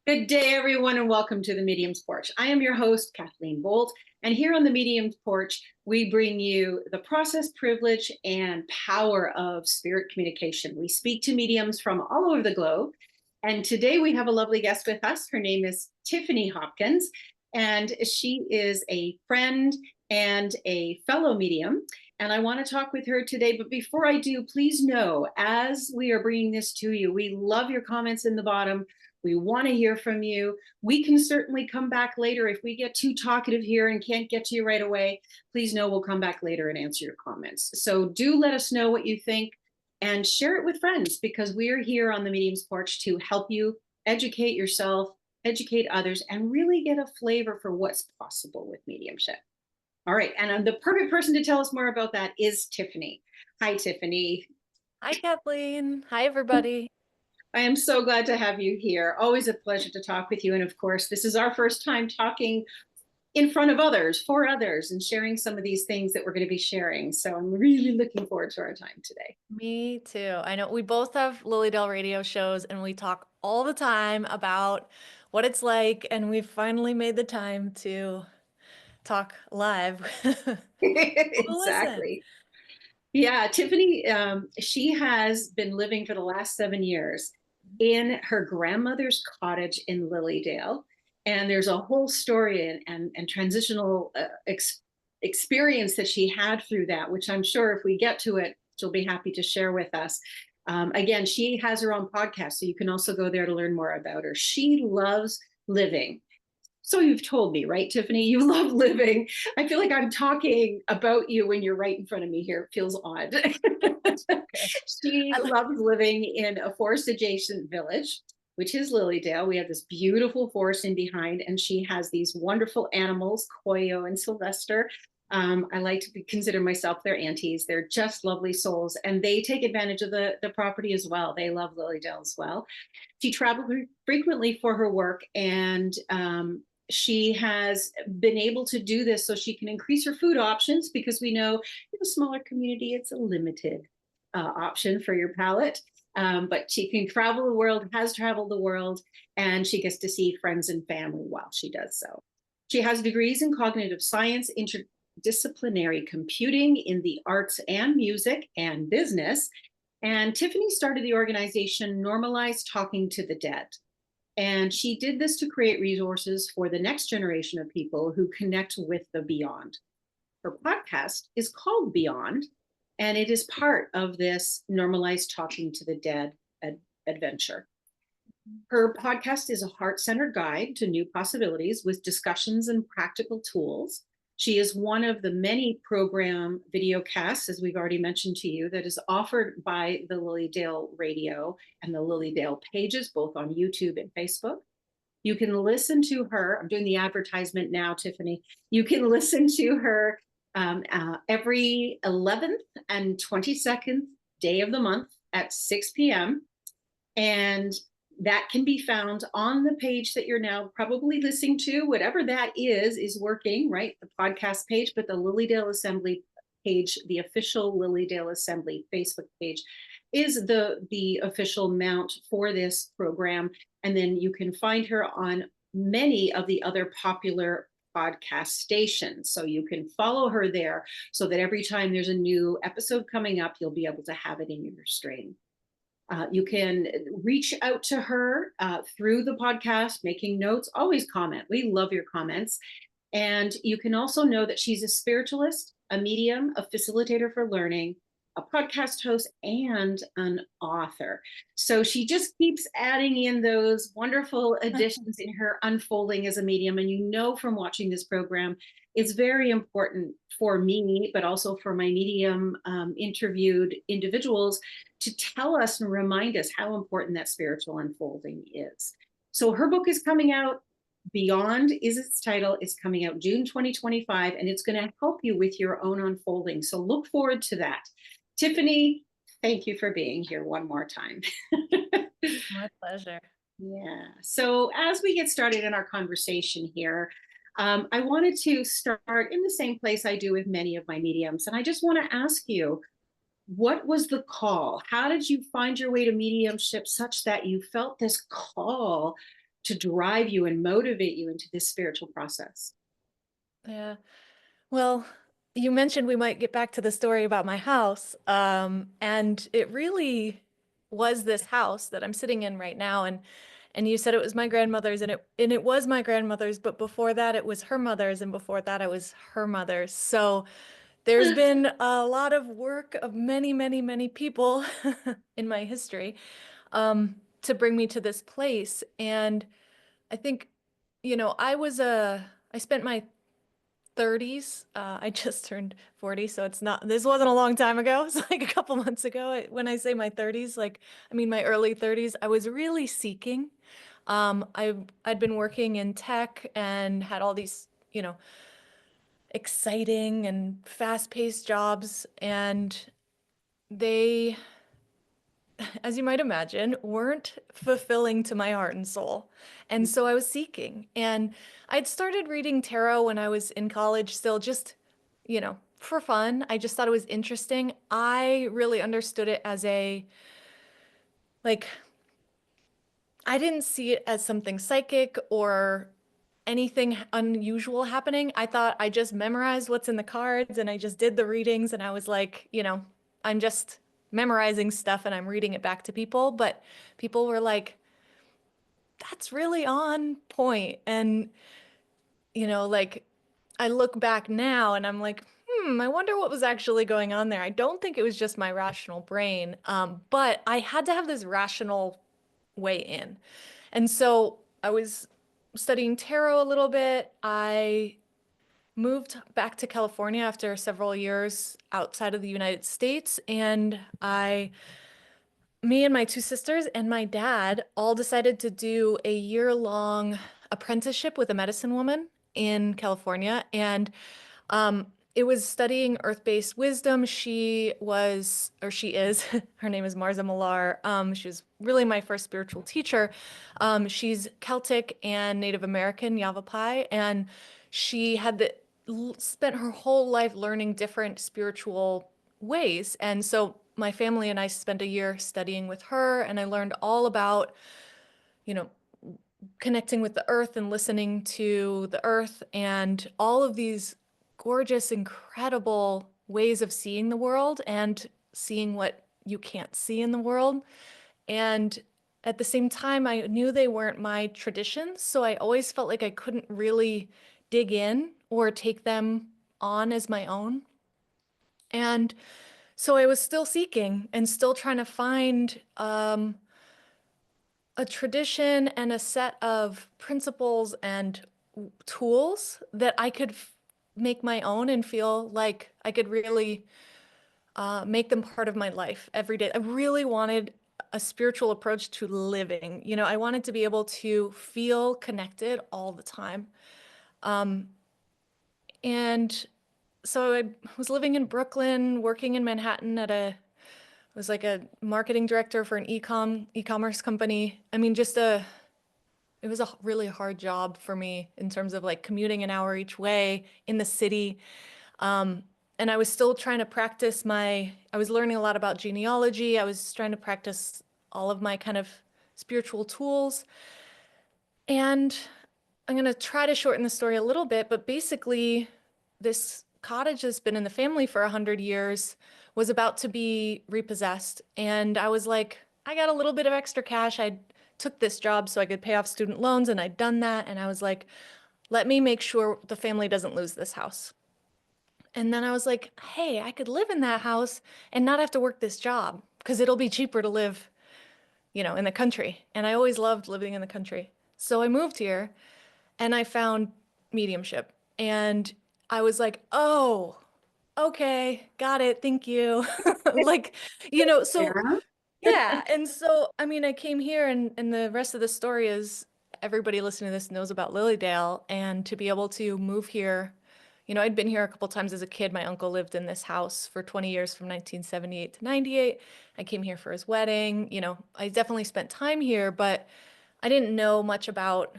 Good day, everyone, and welcome to the Medium's Porch. I am your host, Kathleen Boldt, and here on the Medium's Porch, we bring you the process, privilege, and power of spirit communication. We speak to mediums from all over the globe, and today we have a lovely guest with us. Her name is Tiffany Hopkins, and she is a friend and a fellow medium, and I want to talk with her today. But before I do, please know, as we are bringing this to you, we love your comments in the bottom. We want to hear from you. We can certainly come back later. If we get too talkative here and can't get to you right away, please know we'll come back later and answer your comments. So do let us know what you think and share it with friends, because we are here on the Medium's Porch to help you educate yourself, educate others, and really get a flavor for what's possible with mediumship. All right, and the perfect person to tell us more about that is Tiffany. Hi, Tiffany. Hi, Kathleen. Hi, everybody. I am so glad to have you here. Always a pleasure to talk with you. And of course, this is our first time talking in front of others, for others, and sharing some of these things that we're going to be sharing. So I'm really looking forward to our time today. Me too. I know we both have Lilydale radio shows and we talk all the time about what it's like, and we've finally made the time to talk live. Listen. Exactly. Yeah, Tiffany, she has been living for the last 7 years in her grandmother's cottage in Lilydale. And there's a whole story and transitional experience that she had through that, which I'm sure if we get to it, she'll be happy to share with us. Again, she has her own podcast, so you can also go there to learn more about her. She loves living. So you've told me, right, Tiffany? You love living. I feel like I'm talking about you when you're right in front of me here. It feels odd. She loves living in a forest adjacent village, which is Lilydale. We have this beautiful forest in behind, and she has these wonderful animals, Koyo and Sylvester. I like to consider myself their aunties. They're just lovely souls, and they take advantage of the property as well. They love Lilydale as well. She travels frequently for her work, and she has been able to do this so she can increase her food options, because we know in a smaller community, it's a limited option for your palate. But she can travel the world, has traveled the world, and she gets to see friends and family while she does so. She has degrees in cognitive science, interdisciplinary computing, in the arts and music and business. And Tiffany started the organization Normalize Talking to the Dead. And she did this to create resources for the next generation of people who connect with the beyond. Her podcast is called Beyond, and it is part of this Normalized Talking to the Dead adventure. Her podcast is a heart-centered guide to new possibilities with discussions and practical tools. She is one of the many program video casts, as we've already mentioned to you, that is offered by the Lilydale Radio and the Lilydale pages, both on YouTube and Facebook. You can listen to her. I'm doing the advertisement now, Tiffany. You can listen to her every 11th and 22nd day of the month at 6 p.m. And that can be found on the page that you're now probably listening to. Whatever that is working, right? The podcast page, but the Lilydale Assembly page, the official Lilydale Assembly Facebook page, is the official mount for this program. And then you can find her on many of the other popular podcast stations. So you can follow her there so that every time there's a new episode coming up, you'll be able to have it in your stream. You can reach out to her through the podcast, making notes. Always comment. We love your comments. And you can also know that she's a spiritualist, a medium, a facilitator for learning, a podcast host, and an author. So she just keeps adding in those wonderful additions in her unfolding as a medium. And you know from watching this program, it's very important for me, but also for my medium interviewed individuals, to tell us and remind us how important that spiritual unfolding is. So her book is coming out. Beyond is its title. It's coming out June 2025, and it's going to help you with your own unfolding. So look forward to that. Tiffany, thank you for being here one more time. My pleasure. Yeah. So as we get started in our conversation here, I wanted to start in the same place I do with many of my mediums. And I just want to ask you, what was the call? How did you find your way to mediumship such that you felt this call to drive you and motivate you into this spiritual process? Yeah. Well, you mentioned we might get back to the story about my house. And it really was this house that I'm sitting in right now. And you said it was my grandmother's, and it was my grandmother's, but before that it was her mother's, and before that it was her mother's. So there's been a lot of work of many, many, many people in my history to bring me to this place. And I think, I spent my 30s. I just turned 40, so this wasn't a long time ago. It's like a couple months ago. When I say my 30s, like, I mean my early 30s, I was really seeking. I'd been working in tech and had all these, exciting and fast-paced jobs, and they, as you might imagine, weren't fulfilling to my heart and soul. And so I was seeking. And I'd started reading tarot when I was in college, still just, for fun. I just thought it was interesting. I really understood it as like, I didn't see it as something psychic or anything unusual happening. I thought I just memorized what's in the cards and I just did the readings, and I was like, I'm just memorizing stuff and I'm reading it back to people. But people were like, that's really on point. And, like, I look back now and I'm like, I wonder what was actually going on there. I don't think it was just my rational brain, but I had to have this rational way in. And so I was studying tarot a little bit. I moved back to California after several years outside of the United States, and me and my two sisters and my dad all decided to do a year-long apprenticeship with a medicine woman in California. And it was studying earth-based wisdom. She is, her name is Marza Millar. She was really my first spiritual teacher. She's Celtic and Native American, Yavapai, and she had spent her whole life learning different spiritual ways. And so my family and I spent a year studying with her, and I learned all about, you know, connecting with the earth and listening to the earth and all of these gorgeous, incredible ways of seeing the world and seeing what you can't see in the world. And at the same time, I knew they weren't my traditions, so I always felt like I couldn't really dig in or take them on as my own. And so I was still seeking and still trying to find a tradition and a set of principles and tools that I could make my own and feel like I could really make them part of my life every day. I really wanted a spiritual approach to living. I wanted to be able to feel connected all the time. Um, and so I was living in Brooklyn, working in Manhattan was like a marketing director for an e-commerce company. I mean, it was a really hard job for me in terms of like commuting an hour each way in the city. Um, and I was still trying to I was learning a lot about genealogy. I was trying to practice all of my kind of spiritual tools. And I'm going to try to shorten the story a little bit, but basically, this cottage that's been in the family for 100 years was about to be repossessed. And I was like, I got a little bit of extra cash. I took this job so I could pay off student loans, and I'd done that. And I was like, let me make sure the family doesn't lose this house. And then I was like, hey, I could live in that house and not have to work this job because it'll be cheaper to live, in the country. And I always loved living in the country. So I moved here and I found mediumship. And I was like, oh, okay, got it. Thank you. Like, so Yeah. yeah. And so, I mean, I came here, and the rest of the story is everybody listening to this knows about Lilydale. And to be able to move here, I'd been here a couple times as a kid. My uncle lived in this house for 20 years from 1978 to 98. I came here for his wedding. I definitely spent time here, but I didn't know much about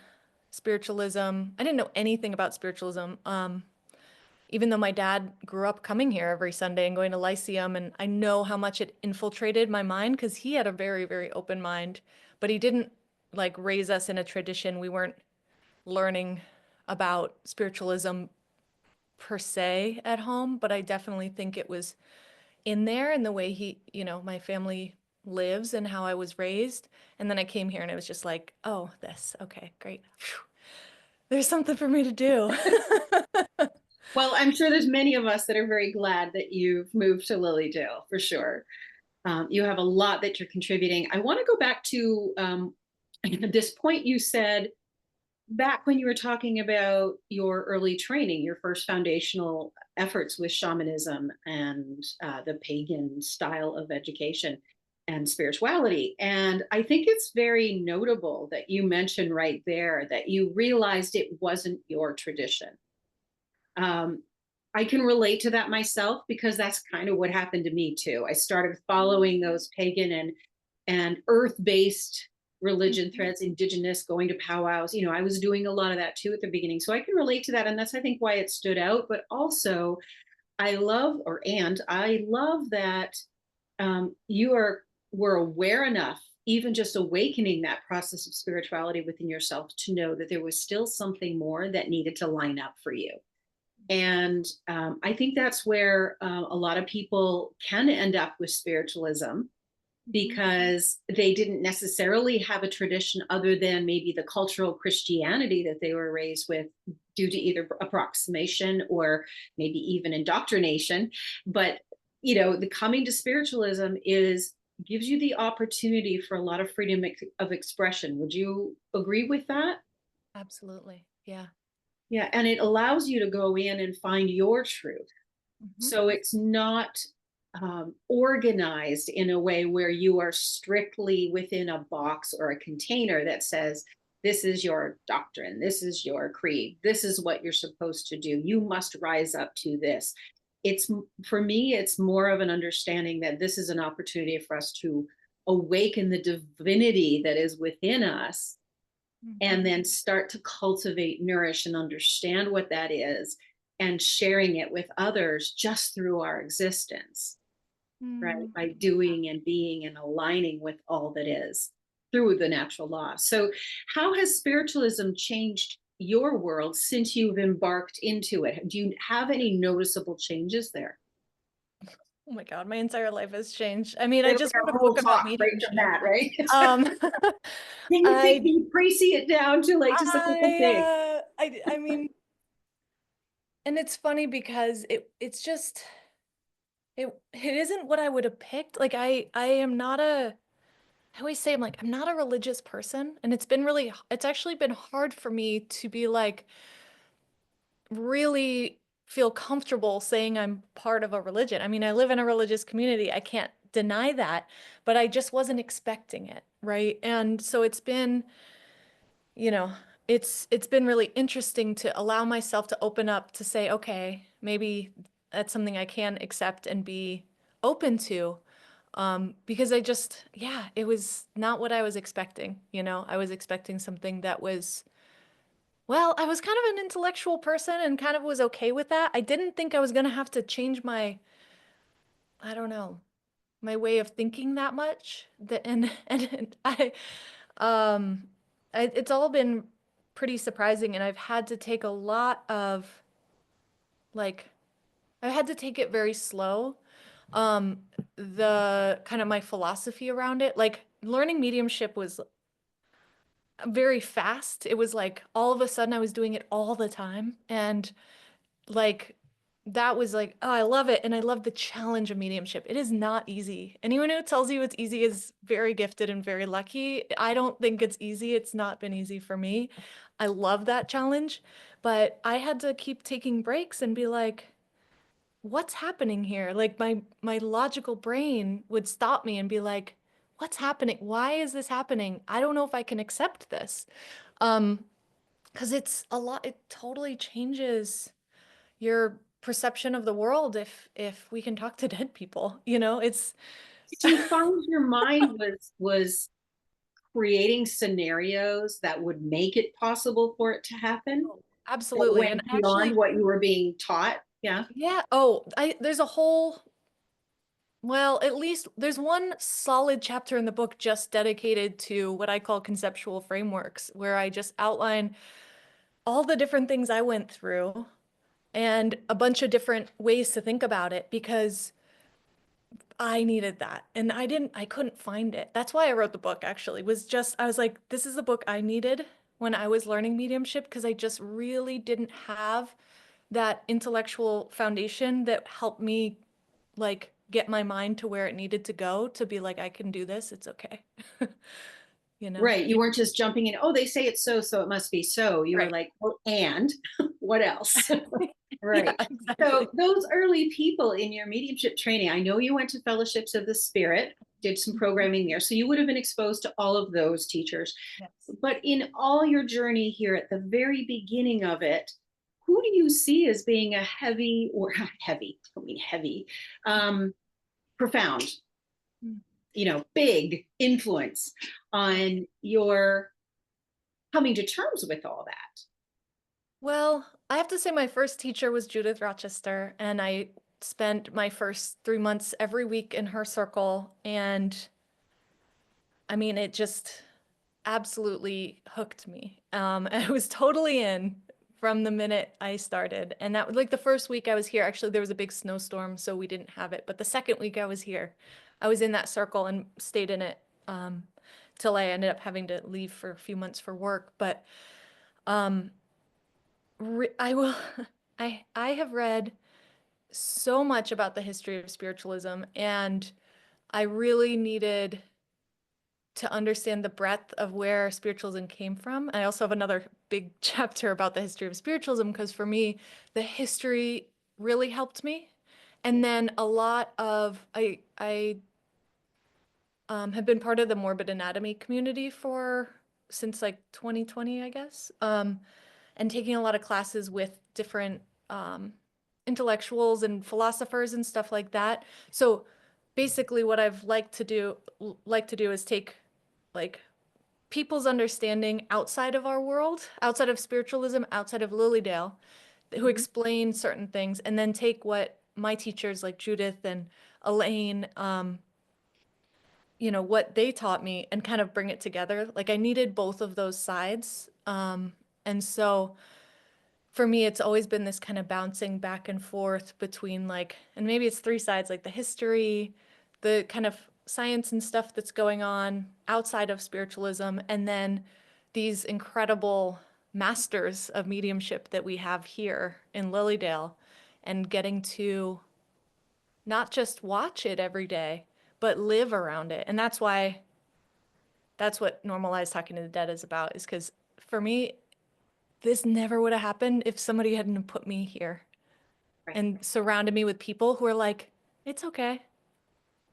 spiritualism. I didn't know anything about spiritualism. Even though my dad grew up coming here every Sunday and going to Lyceum, and I know how much it infiltrated my mind because he had a very, very open mind, but he didn't like raise us in a tradition. We weren't learning about spiritualism per se at home, but I definitely think it was in there in the way my family lives and how I was raised. And then I came here and it was just like, oh, okay, great. Phew. There's something for me to do. Well, I'm sure there's many of us that are very glad that you've moved to Lilydale for sure. You have a lot that you're contributing. I want to go back to this point you said back when you were talking about your early training, your first foundational efforts with shamanism and the pagan style of education and spirituality. And I think it's very notable that you mentioned right there that you realized it wasn't your tradition. Um, I can relate to that myself because that's kind of what happened to me too. I started following those pagan and earth-based religion Mhm. threads, indigenous, going to powwows. I was doing a lot of that too at the beginning. So I can relate to that. And that's, I think, why it stood out. But also, I love that you were aware enough, even just awakening that process of spirituality within yourself to know that there was still something more that needed to line up for you. And I think that's where a lot of people can end up with spiritualism Mhm. because they didn't necessarily have a tradition other than maybe the cultural Christianity that they were raised with due to either approximation or maybe even indoctrination. But, the coming to spiritualism is gives you the opportunity for a lot of freedom of expression. Would you agree with that? Absolutely. Yeah. Yeah. And it allows you to go in and find your truth. Mhm. So it's not organized in a way where you are strictly within a box or a container that says, this is your doctrine, this is your creed, this is what you're supposed to do. You must rise up to this. It's for me, it's more of an understanding that this is an opportunity for us to awaken the divinity that is within us and Mhm. then start to cultivate, nourish, and understand what that is and sharing it with others just through our existence, right? Mm. By doing and being and aligning with all that is through the natural law. So, how has spiritualism changed your world since you've embarked into it? Do you have any noticeable changes there? Oh my God, my entire life has changed. I mean, I There just we wrote go, a a whole book about talk right from mediumship. that, right? Um, Can I, you précis it down to like just a couple things? I mean, and it's funny because it isn't what I would have picked. Like I am not I always say I'm not a religious person, and it's actually been hard for me to be like really feel comfortable saying I'm part of a religion. I mean, I live in a religious community. I can't deny that, but I just wasn't expecting it, right? And so you know, it's been really interesting to allow myself to open up to say, okay, maybe that's something I can accept and be open to. Because yeah, it was not what I was expecting, I was expecting something that was, well, I was kind of an intellectual person and kind of was okay with that. I didn't think I was gonna have to change I don't know, my way of thinking that much. And um, it's all been pretty surprising, and like, I've had to take it very slow. Um, the kind of my philosophy around it, like learning mediumship was very fast. It was like all of a sudden I was doing it all the time. And like that was like, oh, I love it. And I love the challenge of mediumship. It is not easy. Anyone who tells you it's easy is very gifted and very lucky. I don't think it's easy. It's not been easy for me. I love that challenge, but I had to keep taking breaks and be like, what's happening here? Like my logical brain would stop me and be like, what's happening? Why is this happening? I don't know if I can accept this. Um, because it's a lot, it totally changes your perception of the world if we can talk to dead people, it's Do you find your mind was creating scenarios that would make it possible for it to happen that absolutely. And went actually, beyond what you were being taught? Yeah. yeah, oh, I there's a whole Well, at least there's one solid chapter in the book just dedicated to what I call conceptual frameworks, where I just outline all the different things I went through and a bunch of different ways to think about it because I needed that. And I couldn't find it. That's why I wrote the book actually, I was like, this is the book I needed when I was learning mediumship because I just really didn't have that intellectual foundation that helped me like get my mind to where it needed to go to be like, I can do this. It's okay. You know? Right. You weren't just jumping in, oh, they say it's so, so it must be so. You were Right. like, oh, and what else? Yeah, Right. So exactly. those early people in your mediumship training, I know you went to Fellowships of the Spirit, did some Mhm. programming there. So you would have been exposed to all of those teachers. Yes. But in all your journey here at the very beginning of it, who do you see as being a heavy or heavy, I mean heavy, um, profound, Mm. big influence on your coming to terms with all that? Well, I have to say my first teacher was Judith Rochester, and I spent my first 3 months every week in her circle. And I mean, it just absolutely hooked me. I was totally in from the minute I started. And that was like the first week I was here. Actually, there was a big snowstorm, so we didn't have it. But the second week I was here, I was in that circle and stayed in it till I ended up having to leave for a few months for work. But um, I will, I have read so much about the history of spiritualism, and I really needed to understand the breadth of where spiritualism came from. I also have another big chapter about the history of spiritualism because for me, the history really helped me. And then a lot of I have been part of the morbid anatomy community for since like 2020, I guess, and taking a lot of classes with different intellectuals and philosophers and stuff like that. So basically, what I've like to do is take like people's understanding outside of our world, outside of spiritualism, outside of Lilydale, who Mhm. explain certain things, and then take what my teachers like Judith and Elaine, what they taught me and kind of bring it together. Like I needed both of those sides. And so for me, it's always been this kind of bouncing back and forth between like, and maybe it's three sides, like the history, the kind of science and stuff that's going on outside of spiritualism, and then these incredible masters of mediumship that we have here in Lilydale, and getting to not just watch it every day, but live around it. And that's what Normalized Talking to the Dead is about, is because for me, this never would have happened if somebody hadn't put me here Right. and surrounded me with people who are like, it's okay,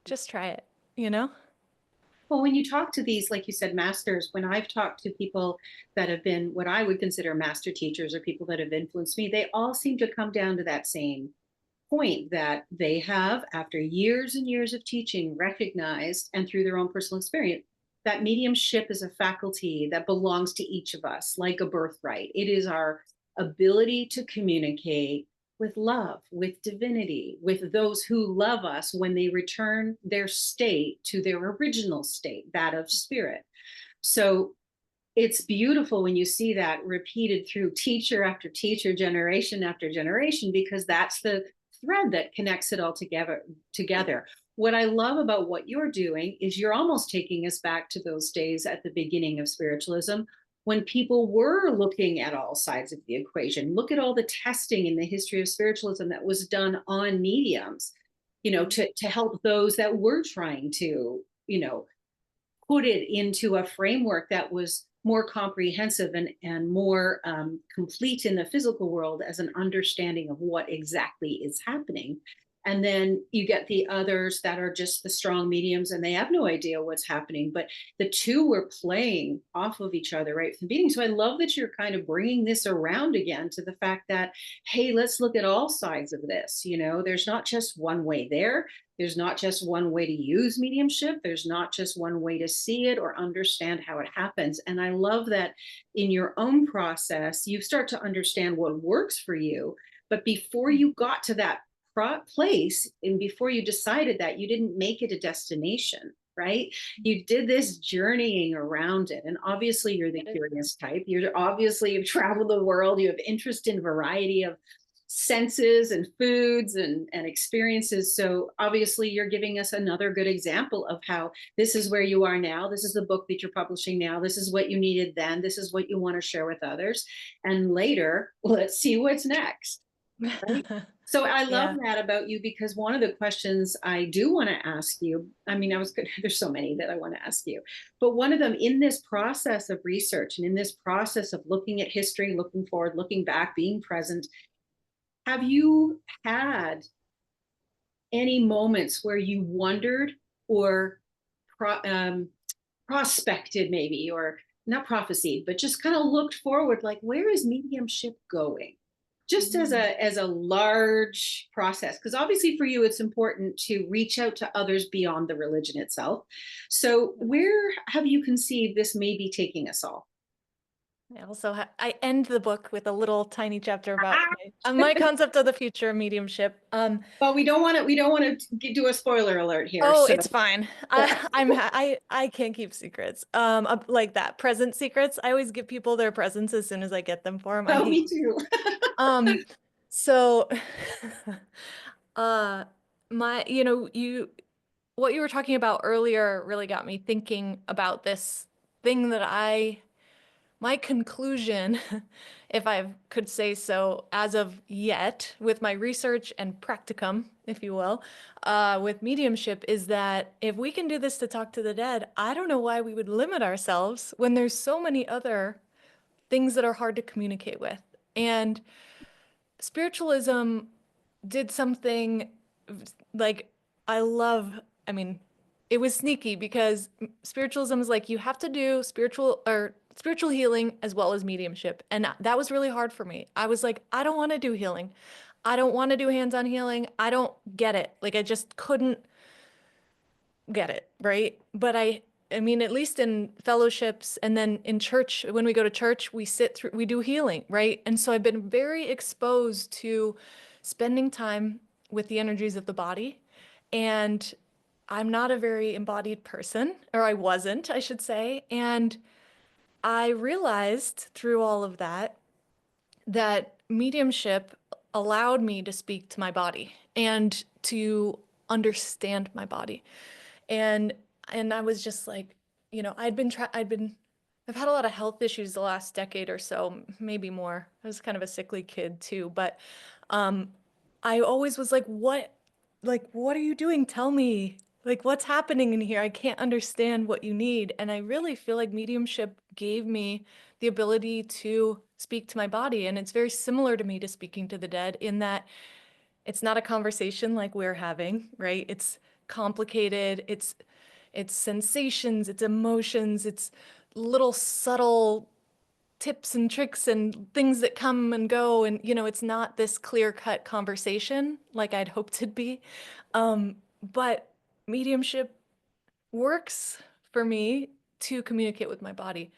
just try it, you know? Well, when you talk to these, like you said, masters, when I've talked to people that have been what I would consider master teachers or people that have influenced me, they all seem to come down to that same point that they have, after years and years of teaching, recognized and through their own personal experience that mediumship is a faculty that belongs to each of us, like a birthright. It is our ability to communicate with love, with divinity, with those who love us when they return their state to their original state, that of spirit. So it's beautiful when you see that repeated through teacher after teacher, generation after generation, because that's the thread that connects it all together. What I love about what you're doing is you're almost taking us back to those days at the beginning of spiritualism when people were looking at all sides of the equation. Look at all the testing in the history of spiritualism that was done on mediums, to help those that were trying to, put it into a framework that was more comprehensive and more complete in the physical world as an understanding of what exactly is happening. And then you get the others that are just the strong mediums and they have no idea what's happening. But the two were playing off of each other right from the beginning. So I love that you're kind of bringing this around again to the fact that, hey, let's look at all sides of this. There's not just one way there. There's not just one way to use mediumship. There's not just one way to see it or understand how it happens. And I love that in your own process, you start to understand what works for you. But before you got to that place, and before you decided that, you didn't make it a destination, right? You did this journeying around it. And obviously you're the curious type. You're obviously, you've traveled the world, you have interest in variety of senses and foods and experiences. So obviously you're giving us another good example of how this is where you are now. This is the book that you're publishing now. This is what you needed then. This is what you want to share with others. And later, let's see what's next. Right? So I love Yeah. that about you, because one of the questions I do want to ask you, I mean, there's so many that I want to ask you, but one of them, in this process of research and in this process of looking at history, looking forward, looking back, being present, have you had any moments where you wondered or pro- um, prospected, maybe, or not prophesied, but just kind of looked forward, like, where is mediumship going? Just as a large process, because obviously for you it's important to reach out to others beyond the religion itself. So where have you conceived this may be taking us all? I also I end the book with a little tiny chapter about my concept of the future of mediumship. But we don't want to do a spoiler alert here. Oh, So it's fine. yeah. I can't keep secrets. Like that, present secrets. I always give people their presents as soon as I get them for them. I Oh, hate. me too. Um, so, uh, what you were talking about earlier really got me thinking about this thing that my conclusion, if I could say so, as of yet, with my research and practicum, if you will, with mediumship, is that if we can do this to talk to the dead, I don't know why we would limit ourselves when there's so many other things that are hard to communicate with. And spiritualism did something like I love, I mean, it was sneaky because spiritualism is like you have to do spiritual healing as well as mediumship. And that was really hard for me. I was like, I don't want to do healing. I don't want to do hands-on healing. I don't get it. Like I just couldn't get it, right? But I mean, at least in fellowships and then in church, when we go to church, we do healing, right? And so I've been very exposed to spending time with the energies of the body. And I'm not a very embodied person, or I wasn't, I should say. And I realized through all of that mediumship allowed me to speak to my body and to understand my body. And I was just like, I've had a lot of health issues the last decade or so, maybe more. I was kind of a sickly kid too, but um I always was like what are you doing? Tell me. Like what's happening in here? I can't understand what you need. And I really feel like mediumship gave me the ability to speak to my body. And it's very similar to me to speaking to the dead in that it's not a conversation like we're having, right? It's complicated. It's sensations, it's emotions, it's little subtle tips and tricks and things that come and go. And, it's not this clear-cut conversation like I'd hoped it'd be. But mediumship works for me to communicate with my body.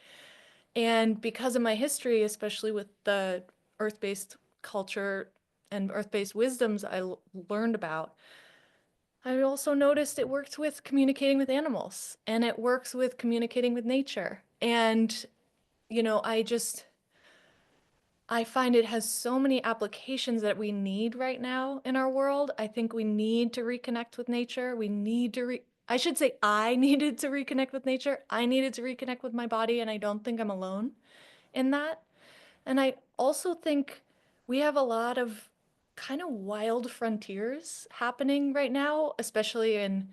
And because of my history, especially with the earth-based culture and earth-based wisdoms learned about, I also noticed it works with communicating with animals and it works with communicating with nature. And, I find it has so many applications that we need right now in our world. I think we need to reconnect with nature. We need to I should say I needed to reconnect with nature. I needed to reconnect with my body, and I don't think I'm alone in that. And I also think we have a lot of kind of wild frontiers happening right now, especially in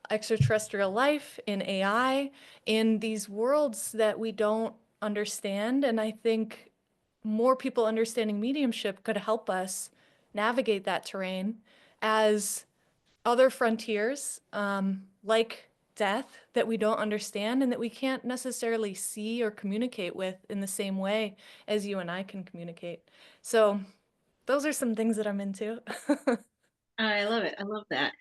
extraterrestrial life, in AI, in these worlds that we don't understand. And I think more people understanding mediumship could help us navigate that terrain as other frontiers, like death, that we don't understand and that we can't necessarily see or communicate with in the same way as you and I can communicate. So those are some things that I'm into. I love it. I love that.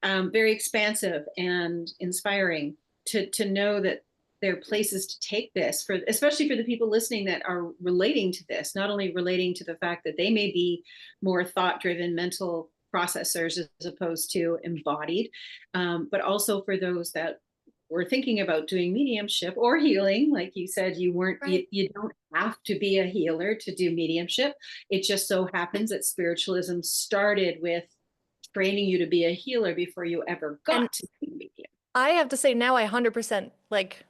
Very expansive and inspiring to know that there are places to take this, for especially for the people listening that are relating to this, not only relating to the fact that they may be more thought driven, mental processors as opposed to embodied, but also for those that were thinking about doing mediumship or healing. Like you said, Right. you don't have to be a healer to do mediumship. It just so happens that spiritualism started with training you to be a healer before you ever And got to be a medium. I have to say now I 100% like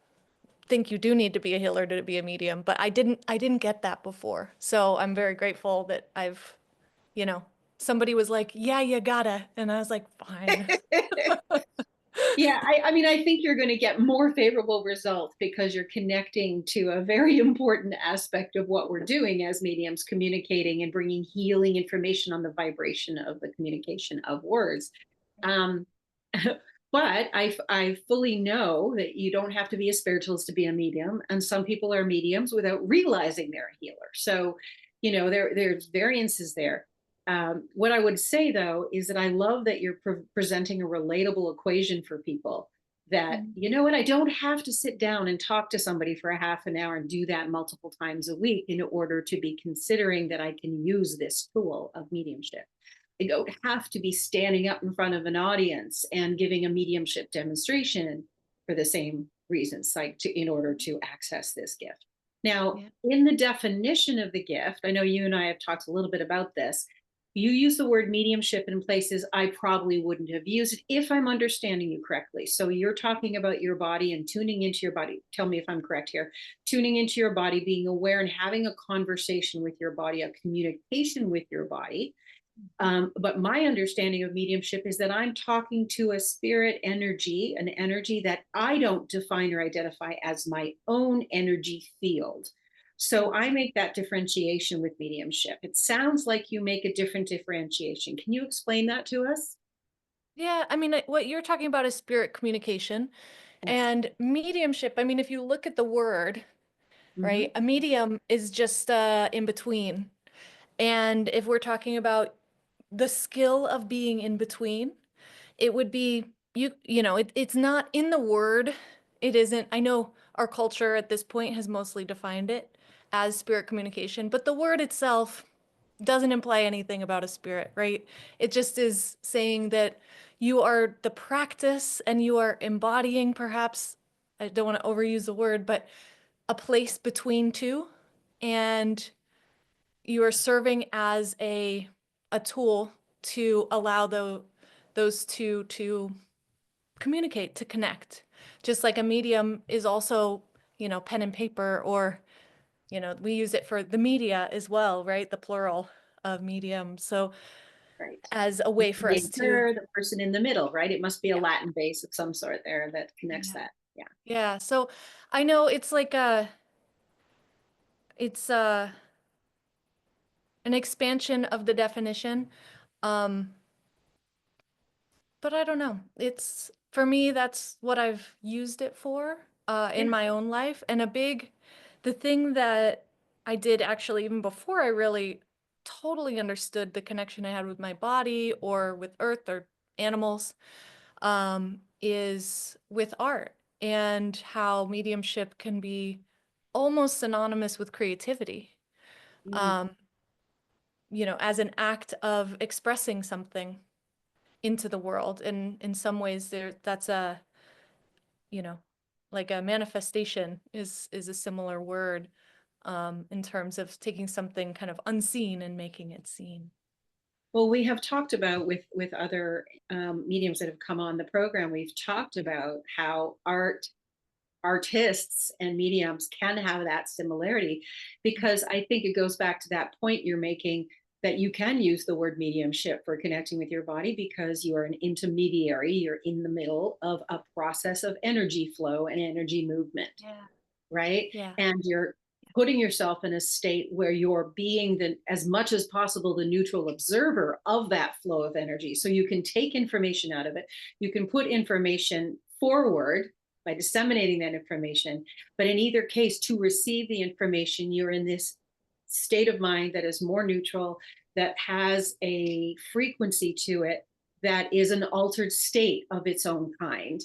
think you do need to be a healer to be a medium, but I didn't get that before. So I'm very grateful that I've, you know, somebody was like, "Yeah, you gotta." And I was like, "Fine." Yeah, I mean, I think you're going to get more favorable results because you're connecting to a very important aspect of what we're doing as mediums, communicating and bringing healing information on the vibration of the communication of words. Um, but I fully know that you don't have to be a spiritualist to be a medium, and some people are mediums without realizing they're a healer. So, there's variances there. What I would say though is that I love that you're presenting a relatable equation for people. That, Mm. you know what, I don't have to sit down and talk to somebody for a half an hour and do that multiple times a week in order to be considering that I can use this tool of mediumship. I don't have to be standing up in front of an audience and giving a mediumship demonstration for the same reasons, like in order to access this gift. Now, Yeah. in the definition of the gift, I know you and I have talked a little bit about this. You use the word mediumship in places I probably wouldn't have used it if I'm understanding you correctly. So you're talking about your body and tuning into your body. Tell me if I'm correct here. Tuning into your body, being aware and having a conversation with your body, a communication with your body. But my understanding of mediumship is that I'm talking to a spirit energy, an energy that I don't define or identify as my own energy field. So I make that differentiation with mediumship. It sounds like you make a different differentiation. Can you explain that to us? Yeah, I mean, what you're talking about is spirit communication Yes. and mediumship. I mean, if you look at the word, Hmm. right, a medium is just in between. And if we're talking about the skill of being in between, it would be it's not in the word. It isn't. I know our culture at this point has mostly defined it as spirit communication, but the word itself doesn't imply anything about a spirit, right? It just is saying that you are the practice and you are embodying, perhaps, I don't want to overuse the word, but a place between two, and you are serving as a tool to allow those two to communicate, to connect. Just like a medium is also, pen and paper, or, we use it for the media as well, right? The plural of medium. So Right. as a way for us to, The person in the middle, right? It must be a yeah, Latin base of some sort there that connects yeah, that. Yeah. yeah. So I know it's like it's an expansion of the definition. Um, but I don't know. It's for me, that's what I've used it for in Yeah. my own life. And the thing that I did actually, even before I really totally understood the connection I had with my body or with earth or animals, is with art and how mediumship can be almost synonymous with creativity. Mm. Um, as an act of expressing something into the world. And in some ways that's you know, like a manifestation is a similar word in terms of taking something kind of unseen and making it seen. Well, we have talked about with other mediums that have come on the program. We've talked about how artists and mediums can have that similarity, because I think it goes back to that point you're making, that you can use the word mediumship for connecting with your body because you are an intermediary. You're in the middle of a process of energy flow and energy movement, Yeah. right? Yeah. And you're putting yourself in a state where you're being the, as much as possible, the neutral observer of that flow of energy. So you can take information out of it, you can put information forward by disseminating that information. But in either case, to receive the information, you're in this state of mind that is more neutral, that has a frequency to it, that is an altered state of its own kind,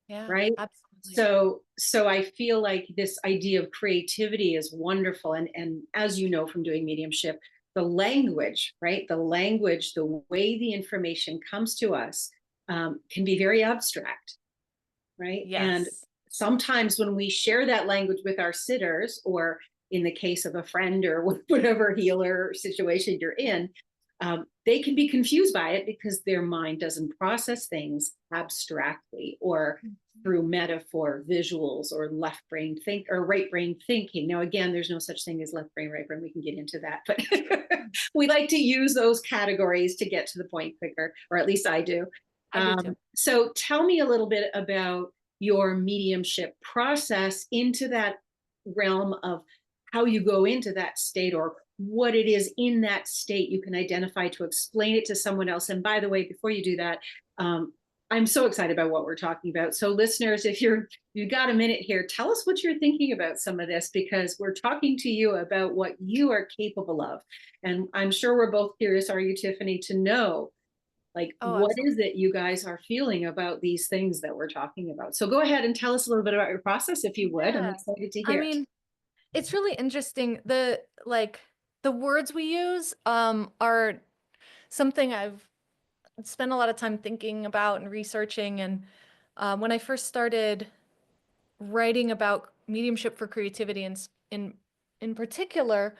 Yeah, right? absolutely. So I feel like this idea of creativity is wonderful. And as you know from doing mediumship, the language, right? The language, the way the information comes to us can be very abstract, right? And Yes. sometimes when we share that language with our sitters, or in the case of a friend or whatever healer situation you're in, they can be confused by it because their mind doesn't process things abstractly or through metaphor, visuals, or left brain think or right brain thinking. Now, again, there's no such thing as left brain, right brain. We can get into that, but we like to use those categories to get to the point quicker, or at least I do. I do too. So tell me a little bit about your mediumship process into that realm of how you go into that state, or what it is in that state you can identify to explain it to someone else. And by the way, before you do that, I'm so excited about what we're talking about. So listeners, if you got a minute here, tell us what you're thinking about some of this, because we're talking to you about what you are capable of. And I'm sure we're both curious, are you, Tiffany, to know, like, Oh, what absolutely. is it you guys are feeling about these things that we're talking about? So go ahead and tell us a little bit about your process, if you would. I'm Yeah. excited to I hear. mean, it's really interesting. The words we use are something I've spent a lot of time thinking about and researching. And when I first started writing about mediumship for creativity and in particular,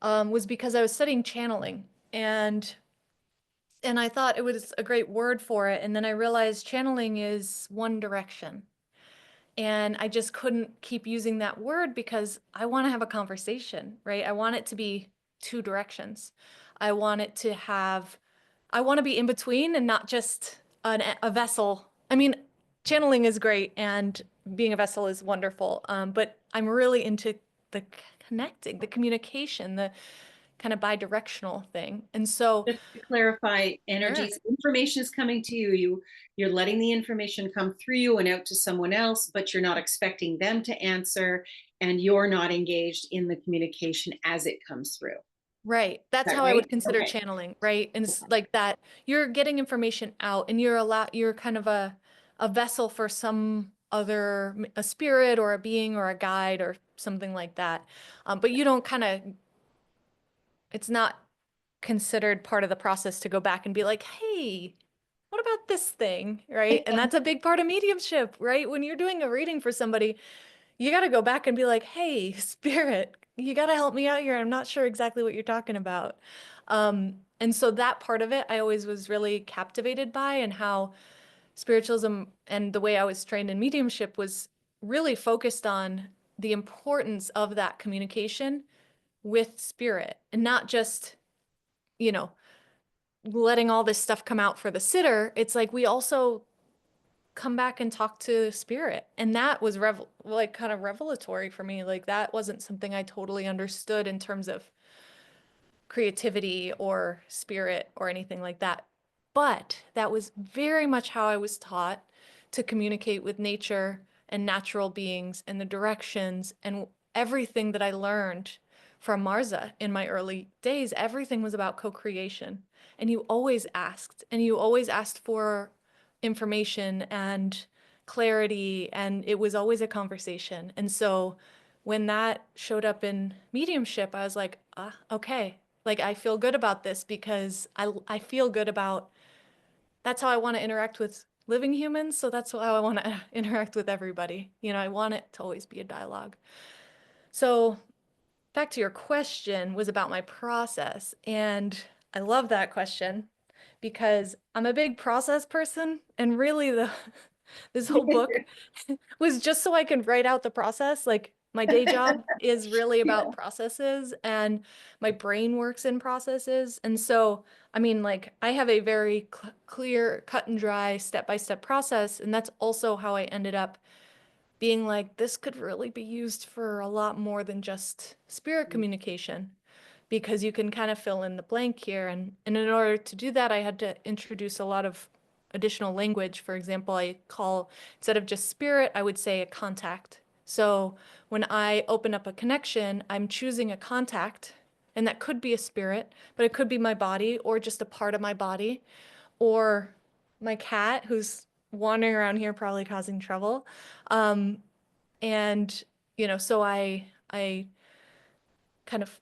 was because I was studying channeling, and I thought it was a great word for it. And then I realized channeling is one direction. And I just couldn't keep using that word because I want to have a conversation, right? I want it to be two directions. I want it to have, I want to be in between and not just a vessel. I mean, channeling is great and being a vessel is wonderful. But I'm really into the connecting, the communication, the kind of bi-directional thing. And so, Just to clarify, sure. energies, information is coming to you. You're letting the information come through you and out to someone else, but you're not expecting them to answer, and you're not engaged in the communication as it comes through. Is Right. That's that how I right? would consider Okay. channeling, right? And it's like that you're getting information out and you're kind of a vessel for some other a spirit or a being or a guide or something like that. But you don't kind of it's not considered part of the process to go back and be like, "Hey, what about this thing?" Right? And that's a big part of mediumship, right? When you're doing a reading for somebody, you got to go back and be like, hey, spirit, you got to help me out here. I'm not sure exactly what you're talking about. And so that part of it, I always was really captivated by, and how spiritualism and the way I was trained in mediumship was really focused on the importance of that communication with spirit and not just, you know, letting all this stuff come out for the sitter. It's like we also come back and talk to spirit. And that was like kind of revelatory for me. Like that wasn't something I totally understood in terms of creativity or spirit or anything like that. But that was very much how I was taught to communicate with nature and natural beings and the directions and everything that I learned from Marza in my early days. Everything was about co-creation. And you always asked for information and clarity, and it was always a conversation. And so when that showed up in mediumship, I was like, ah, okay, like I feel good about this because I feel good about that's how I want to interact with living humans. So that's how I want to interact with everybody. You know, I want it to always be a dialogue. So back to your question was about my process. And I love that question because I'm a big process person. And really the this whole book was just so I can write out the process. Like my day job is really about Yeah. processes and my brain works in processes. And so, I mean, like I have a very clear, cut and dry, step-by-step process. And that's also how I ended up being like, this could really be used for a lot more than just spirit communication because you can kind of fill in the blank here. And in order to do that, I had to introduce a lot of additional language. For example, instead of just spirit, I would say a contact. So when I open up a connection, I'm choosing a contact, and that could be a spirit, but it could be my body or just a part of my body or my cat who's wandering around here probably causing trouble. Um, and so I kind of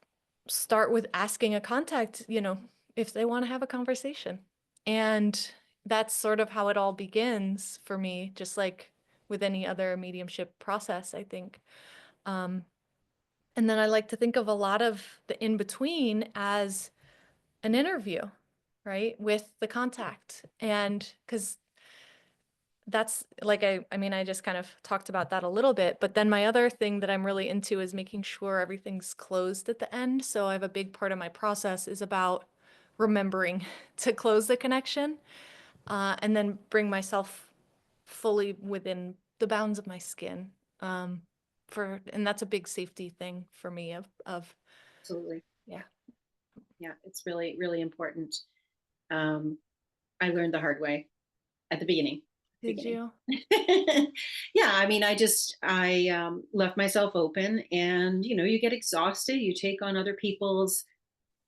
start with asking a contact, if they want to have a conversation. And that's sort of how it all begins for me, just like with any other mediumship process, I think. Um, and then I like to think of a lot of the in between as an interview, right, with the contact. And because that's like, I mean, I just kind of talked about that a little bit, but then my other thing that I'm really into is making sure everything's closed at the end. So I have a big part of my process is about remembering to close the connection, and then bring myself fully within the bounds of my skin. Um, and that's a big safety thing for me of, Absolutely. yeah. Yeah, it's really, really important. Um, I learned the hard way at the beginning. Did you? Yeah, I mean, I left myself open, and you get exhausted. You take on other people's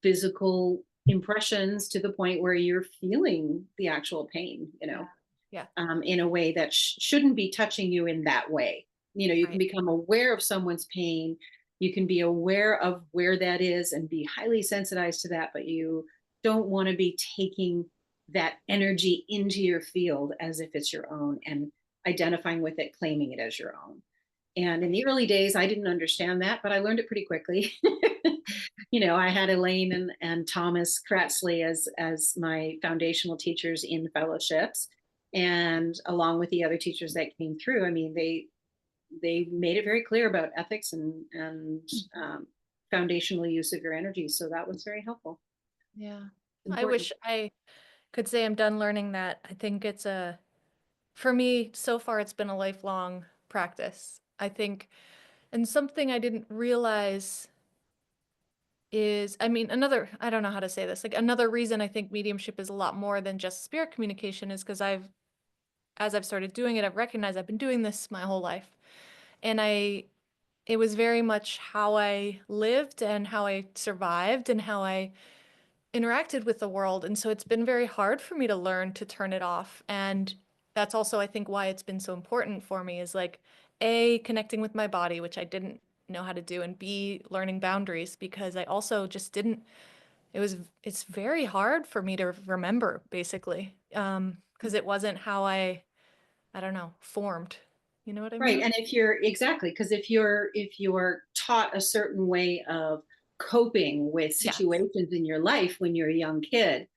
physical impressions to the point where you're feeling the actual pain. Yeah. Yeah. In a way that shouldn't be touching you in that way. You can Right. become aware of someone's pain. You can be aware of where that is and be highly sensitized to that, but you don't want to be taking that energy into your field as if it's your own and identifying with it, claiming it as your own. And in Right. the early days, I didn't understand that, but I learned it pretty quickly. I had Elaine and Thomas Kratzley as my foundational teachers in fellowships, and along with the other teachers that came through. I mean, they made it very clear about ethics and foundational use of your energy. So that was very helpful. Yeah. I Important. wish I could say I'm done learning that. I think for me, so far, it's been a lifelong practice. I think, and something I didn't realize is, I mean, I don't know how to say this, like another reason I think mediumship is a lot more than just spirit communication is because as I've started doing it, I've recognized I've been doing this my whole life. And it was very much how I lived and how I survived and how I interacted with the world. And so it's been very hard for me to learn to turn it off. And that's also, I think, why it's been so important for me is like, A, connecting with my body, which I didn't know how to do, and B, learning boundaries because I also just didn't, it's very hard for me to remember basically. Because it wasn't how I don't know, formed. You know what I Right. mean? And if you're exactly, because if you're taught a certain way of coping with Yes. situations in your life when you're a young kid,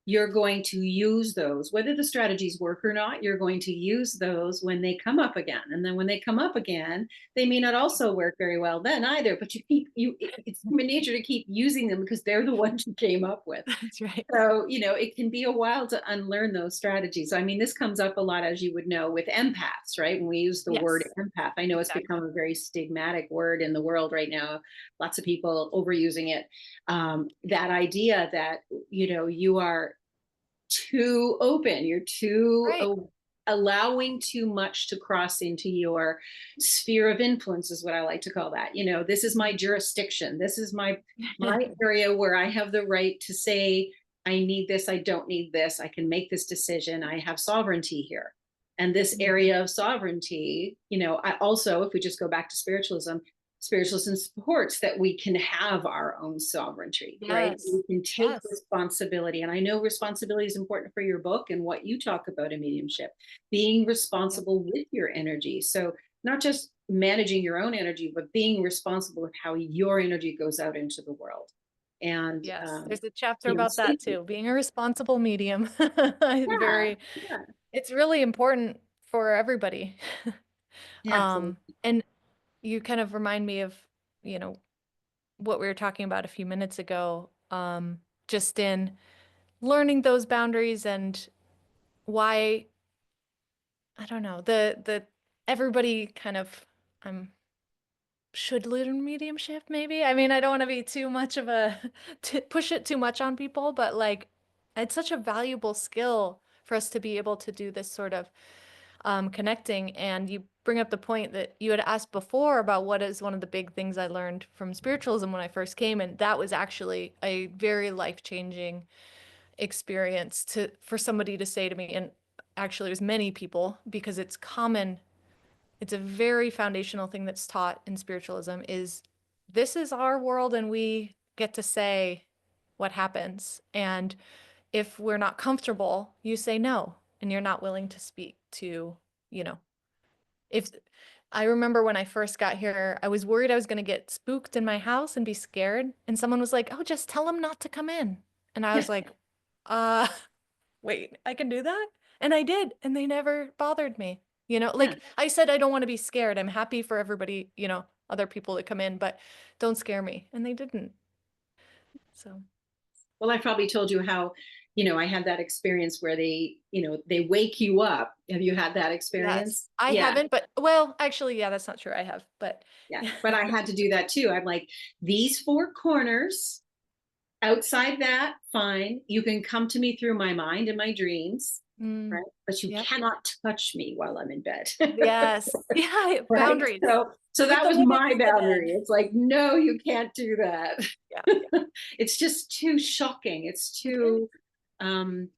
you're going to use those, whether the strategies work or not, you're going to use those when they come up again. And then when they come up again, they may not also work very well then either, but it's human nature to keep using them because they're the ones you came up with. That's right. So, it can be a while to unlearn those strategies. I mean, this comes up a lot, as you would know, with empaths, right? When we use the word Yes, empath, I know it's become exactly. a very stigmatic word in the world right now. Lots of people overusing it. That idea that, you are too open, you're too Right. allowing too much to cross into your sphere of influence, is what I like to call that. This is my jurisdiction. This is my area where I have the right to say, I need this, I don't need this, I can make this decision, I have sovereignty here. And this Mhm. area of sovereignty, I also, if we just go back to spiritualism supports that we can have our own sovereignty, right? Yes. We can take Yes. responsibility. And I know responsibility is important for your book and what you talk about in mediumship, being Yep. responsible with your energy. So, not just managing your own energy, but being responsible with how your energy goes out into the world. And, Yes. There's a chapter about that safety. too, being a responsible medium. Yeah. Very, Yeah. it's really important for everybody. Yeah, absolutely. And you kind of remind me of, you know, what we were talking about a few minutes ago, just in learning those boundaries and why, I don't know, the everybody kind of um should learn mediumship maybe. I mean, I don't want to be too much of a to push it too much on people, but like it's such a valuable skill for us to be able to do this sort of connecting. And you bring up the point that you had asked before about what is one of the big things I learned from spiritualism when I first came, and that was actually a very life-changing experience to for somebody to say to me, and actually it was many people because it's common, it's a very foundational thing that's taught in spiritualism is this is our world and we get to say what happens. And if we're not comfortable, you say no, and you're not willing to speak to, you know, if I remember when I first got here, I was worried I was going to get spooked in my house and be scared. And someone was like, "Oh, just tell him not to come in." And I was like, uh, wait, I can do that? And I did. And they never bothered me. You know, Yeah. like I said, I don't want to be scared. I'm happy for everybody, you know, other people to come in, but don't scare me. And they didn't. So, Well, I probably told you how, I had that experience where they wake you up. Have you had that yes, experience? I Yeah. haven't, but well, actually, yeah, that's not true. I have, but Yeah. But I had to do that too. I'm like, these four corners, outside that, fine. You can come to me through my mind and my dreams, mm, right? But you yep. cannot touch me while I'm in bed. Yes. Yeah, Right. boundaries So with that the was women my in the boundary. bed. It's like, no, you can't do that. Yeah, yeah. It's just too shocking. It's It is. too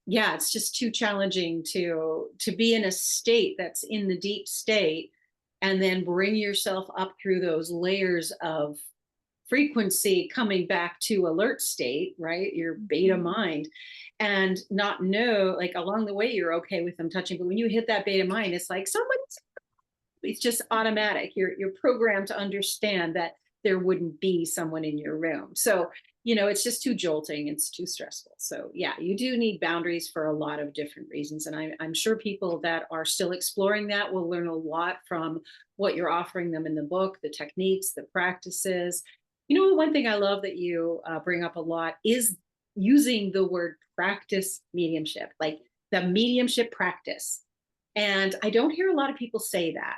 yeah, it's just too challenging to be in a state that's in the deep state and then bring yourself up through those layers of frequency coming back to alert state, right? Your beta Mhm. mind, and not know, like along the way you're okay with them touching, but when you hit that beta mind, it's like somebody's, it's just automatic. You're programmed to understand that there wouldn't be someone in your room. So, it's just too jolting. It's too stressful. So yeah, you do need boundaries for a lot of different reasons. And I'm sure people that are still exploring that will learn a lot from what you're offering them in the book, the techniques, the practices. One thing I love that you bring up a lot is using the word practice mediumship, like the mediumship practice. And I don't hear a lot of people say that.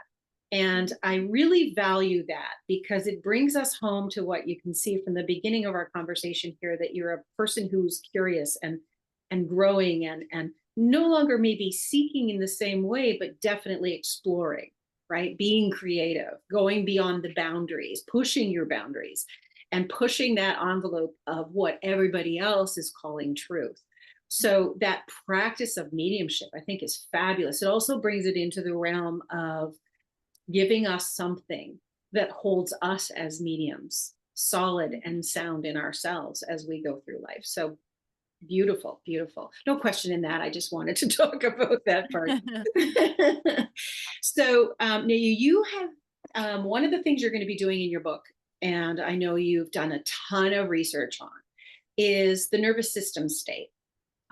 And I really value that because it brings us home to what you can see from the beginning of our conversation here, that you're a person who's curious and growing and no longer maybe seeking in the same way, but definitely exploring, right? Being creative, going beyond the boundaries, pushing your boundaries and pushing that envelope of what everybody else is calling truth. So that practice of mediumship, I think, is fabulous. It also brings it into the realm of giving us something that holds us as mediums solid and sound in ourselves as we go through life. So beautiful, beautiful. No question in that. I just wanted to talk about that part. So now you have one of the things you're going to be doing in your book, and I know you've done a ton of research on, is the nervous system state.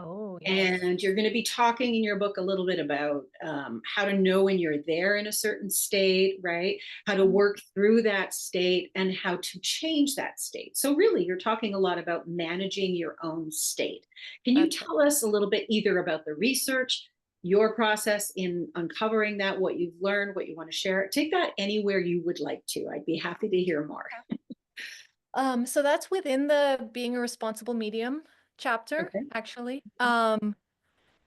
Oh, yes. And you're going to be talking in your book a little bit about how to know when you're there in a certain state, right? How to Mhm. work through that state and how to change that state. So, really, you're talking a lot about managing your own state. Can you That's right. tell us a little bit either about the research, your process in uncovering that, what you've learned, what you want to share? Take that anywhere you would like to. I'd be happy to hear more. So that's within the being a responsible medium chapter, Okay. actually.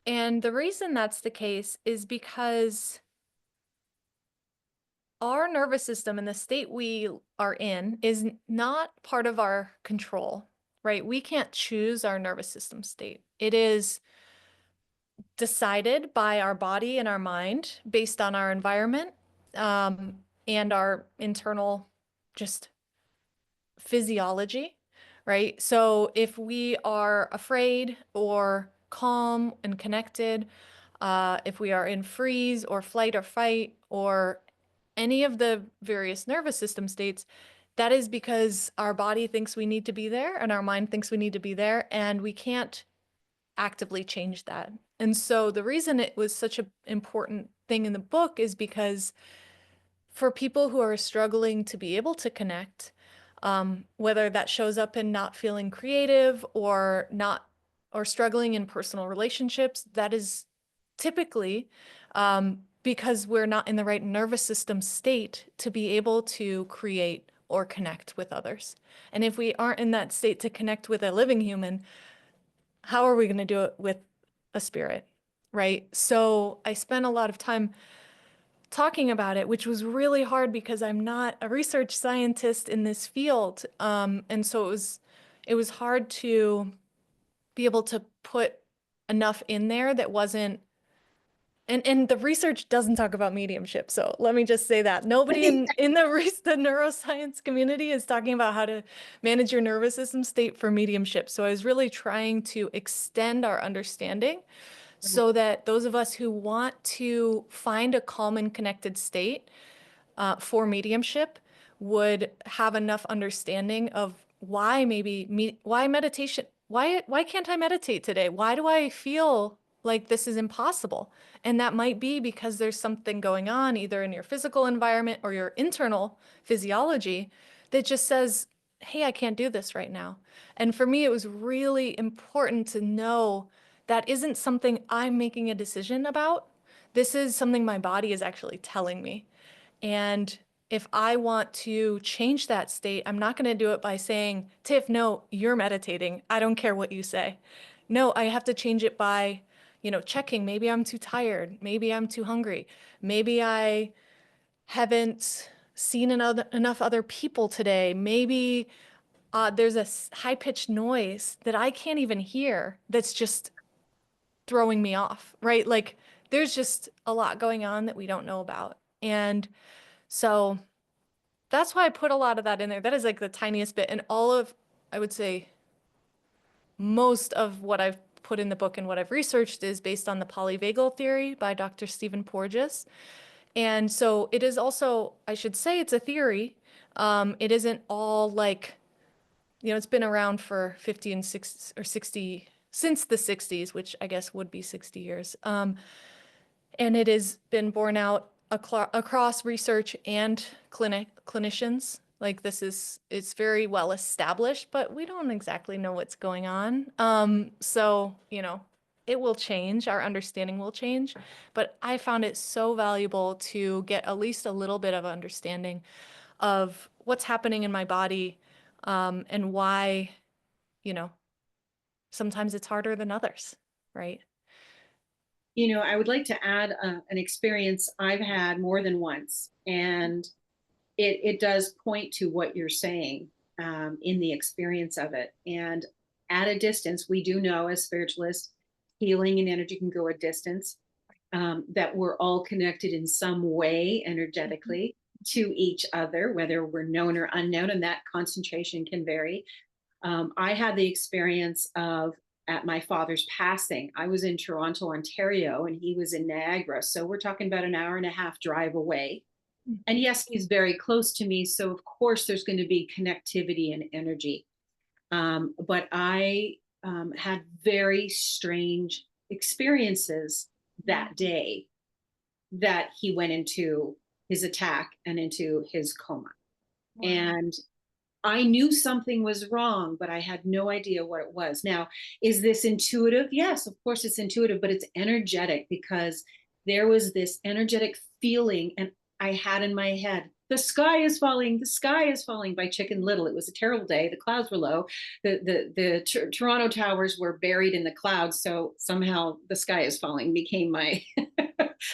And the reason that's the case is because our nervous system and the state we are in is not part of our control, right? We can't choose our nervous system state. It is decided by our body and our mind based on our environment, and our internal just physiology, right? So if we are afraid or calm and connected, if we are in freeze or flight or fight or any of the various nervous system states, that is because our body thinks we need to be there and our mind thinks we need to be there, and we can't actively change that. And so the reason it was such an important thing in the book is because for people who are struggling to be able to connect, whether that shows up in not feeling creative or not, or struggling in personal relationships, that is typically because we're not in the right nervous system state to be able to create or connect with others. And if we aren't in that state to connect with a living human, how are we going to do it with a spirit? Right. So I spent a lot of time talking about it, which was really hard because I'm not a research scientist in this field. And so it was hard to be able to put enough in there that wasn't And the research doesn't talk about mediumship. So let me just say that nobody in the neuroscience community is talking about how to manage your nervous system state for mediumship. So I was really trying to extend our understanding so that those of us who want to find a calm and connected state for mediumship would have enough understanding of why why meditation, why can't I meditate today? Why do I feel like this is impossible? And that might be because there's something going on either in your physical environment or your internal physiology that just says, hey, I can't do this right now. And for me, it was really important to know that isn't something I'm making a decision about. This is something my body is actually telling me. And if I want to change that state, I'm not going to do it by saying, Tiff, no, you're meditating. I don't care what you say. No, I have to change it by, checking. Maybe I'm too tired. Maybe I'm too hungry. Maybe I haven't seen enough other people today. Maybe there's a high-pitched noise that I can't even hear that's just throwing me off, right? Like there's just a lot going on that we don't know about. And so that's why I put a lot of that in there. That is like the tiniest bit. And I would say, most of what I've put in the book and what I've researched is based on the polyvagal theory by Dr. Stephen Porges. And so it is also, I should say it's a theory. It isn't all like, it's been around for 50 and 60 or 60 since the 60s, which I guess would be 60 years. And it has been borne out across research and clinicians. Like it's very well established, but we don't exactly know what's going on. So, it will change, our understanding will change, but I found it so valuable to get at least a little bit of understanding of what's happening in my body, and why, you know, sometimes it's harder than others, right? I would like to add an experience I've had more than once, and it does point to what you're saying in the experience of it. And at a distance, we do know as spiritualists, healing and energy can go a distance, that we're all connected in some way energetically to each other, whether we're known or unknown, and that concentration can vary. I had the experience of at my father's passing. I was in Toronto, Ontario, and he was in Niagara. So we're talking about an hour and a half drive away. And yes, he's very close to me. So, of course, there's going to be connectivity and energy. But I had very strange experiences that day that he went into his attack and into his coma. Wow. And I knew something was wrong, but I had no idea what it was. Now, is this intuitive? Yes, of course it's intuitive, but it's energetic because there was this energetic feeling, and I had in my head, the sky is falling by Chicken Little. It was a terrible day. The clouds were low. The Toronto towers were buried in the clouds. So somehow the sky is falling became my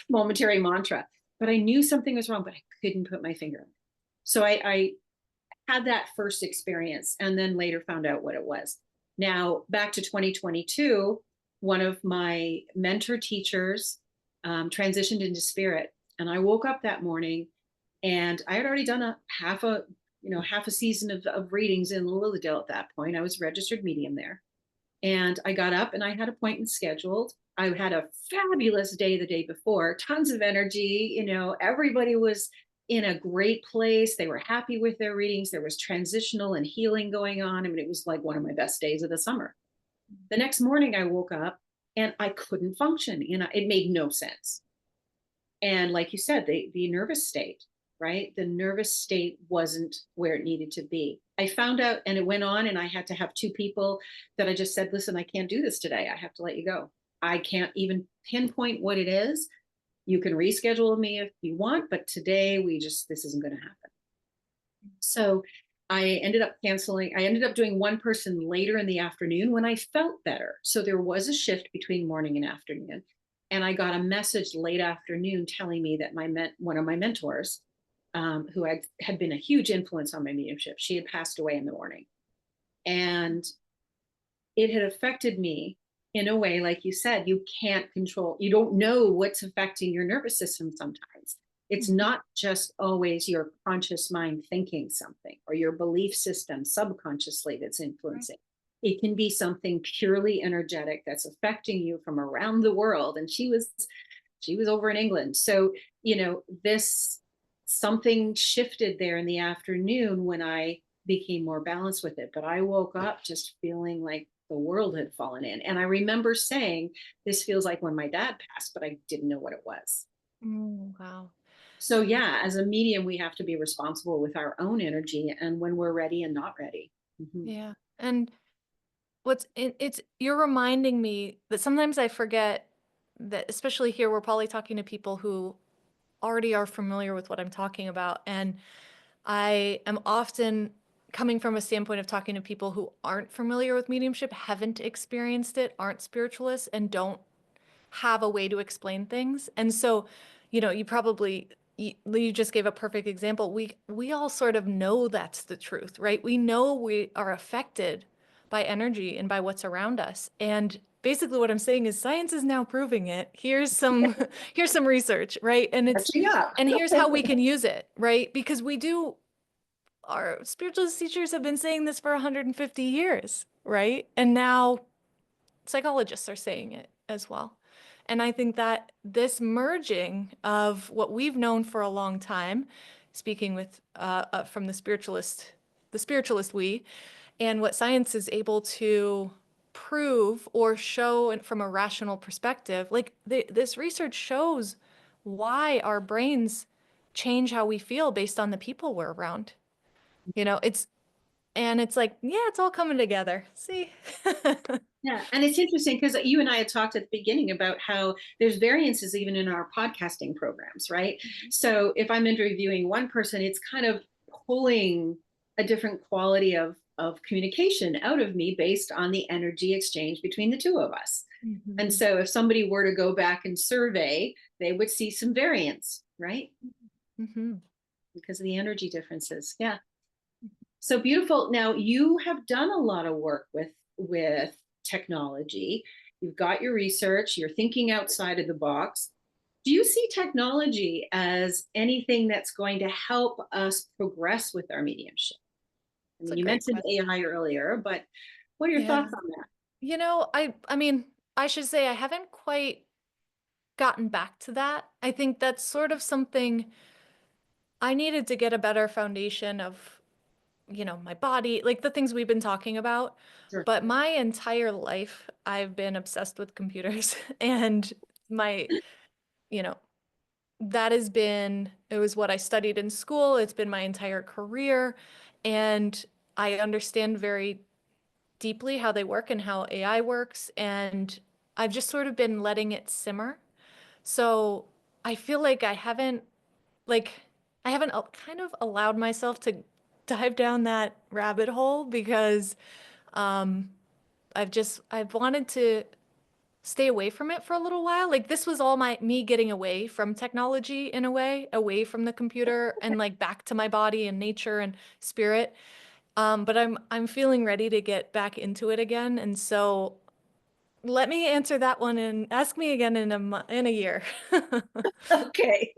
momentary mantra. But I knew something was wrong, but I couldn't put my finger on it. So I had that first experience and then later found out what it was. Now, back to 2022, one of my mentor teachers transitioned into spirit. And I woke up that morning and I had already done a half a season of readings in Lilydale at that point. I was registered medium there. And I got up and I had appointments scheduled. I had a fabulous day the day before, tons of energy. Everybody was in a great place. They were happy with their readings. There was transitional and healing going on. I mean, it was like one of my best days of the summer. The next morning I woke up and I couldn't function. It made no sense. And like you said, the nervous state, right? The nervous state wasn't where it needed to be. I found out, and it went on, and I had to have two people that I just said, listen, I can't do this today. I have to let you go. I can't even pinpoint what it is. You can reschedule me if you want, but today this isn't going to happen. So I ended up canceling. I ended up doing one person later in the afternoon when I felt better. So there was a shift between morning and afternoon. And I got a message late afternoon telling me that one of my mentors, who had been a huge influence on my mediumship, she had passed away in the morning. And it had affected me in a way, like you said, you can't control, you don't know what's affecting your nervous system sometimes. It's Mhm. not just always your conscious mind thinking something or your belief system subconsciously that's Right. influencing. It can be something purely energetic that's affecting you from around the world. And she was over in England. So, this something shifted there in the afternoon when I became more balanced with it. But I woke up just feeling like the world had fallen in. And I remember saying, this feels like when my dad passed, but I didn't know what it was. Wow. So, yeah, as a medium, we have to be responsible with our own energy and when we're ready and not ready. Mhm. Yeah. And it's you're reminding me that sometimes I forget that, especially here, we're probably talking to people who already are familiar with what I'm talking about. And I am often coming from a standpoint of talking to people who aren't familiar with mediumship, haven't experienced it, aren't spiritualists, and don't have a way to explain things. And so, you probably you just gave a perfect example. We all sort of know that's the truth, right? We know we are affected by energy and by what's around us. And basically what I'm saying is science is now proving it. Here's some here's some research, right? Catching up. And here's how we can use it, right? Because our spiritualist teachers have been saying this for 150 years, right? And now psychologists are saying it as well. And I think that this merging of what we've known for a long time, speaking with from the spiritualist we, and what science is able to prove or show from a rational perspective, like this research shows why our brains change how we feel based on the people we're around. It's like, yeah, it's all coming together. See? Yeah, and it's interesting because you and I had talked at the beginning about how there's variances even in our podcasting programs, right? So if I'm interviewing one person, it's kind of pulling a different quality of communication out of me based on the energy exchange between the two of us. And Mhm. so if somebody were to go back and survey, they would see some variance, right? Mhm. Because of the energy differences. Yeah. So beautiful. Now you have done a lot of work with technology. You've got your research, you're thinking outside of the box. Do you see technology as anything that's going to help us progress with our mediumship? I It's mean, a you great mentioned question. AI earlier, but what are your Yeah. thoughts on that? I mean, I should say I haven't quite gotten back to that. I think that's sort of something I needed to get a better foundation of, my body, like the things we've been talking about. Sure. But my entire life, I've been obsessed with computers and my, you know, it was what I studied in school. It's been my entire career. And I understand very deeply how they work and how AI works. And I've just sort of been letting it simmer. So I feel like like, I haven't kind of allowed myself to dive down that rabbit hole because um, I've wanted to stay away from it for a little while. Like this was all me getting away from technology in a way, away from the computer and like back to my body and nature and spirit. But I'm feeling ready to get back into it again. And so let me answer that one and ask me again in a year. Okay.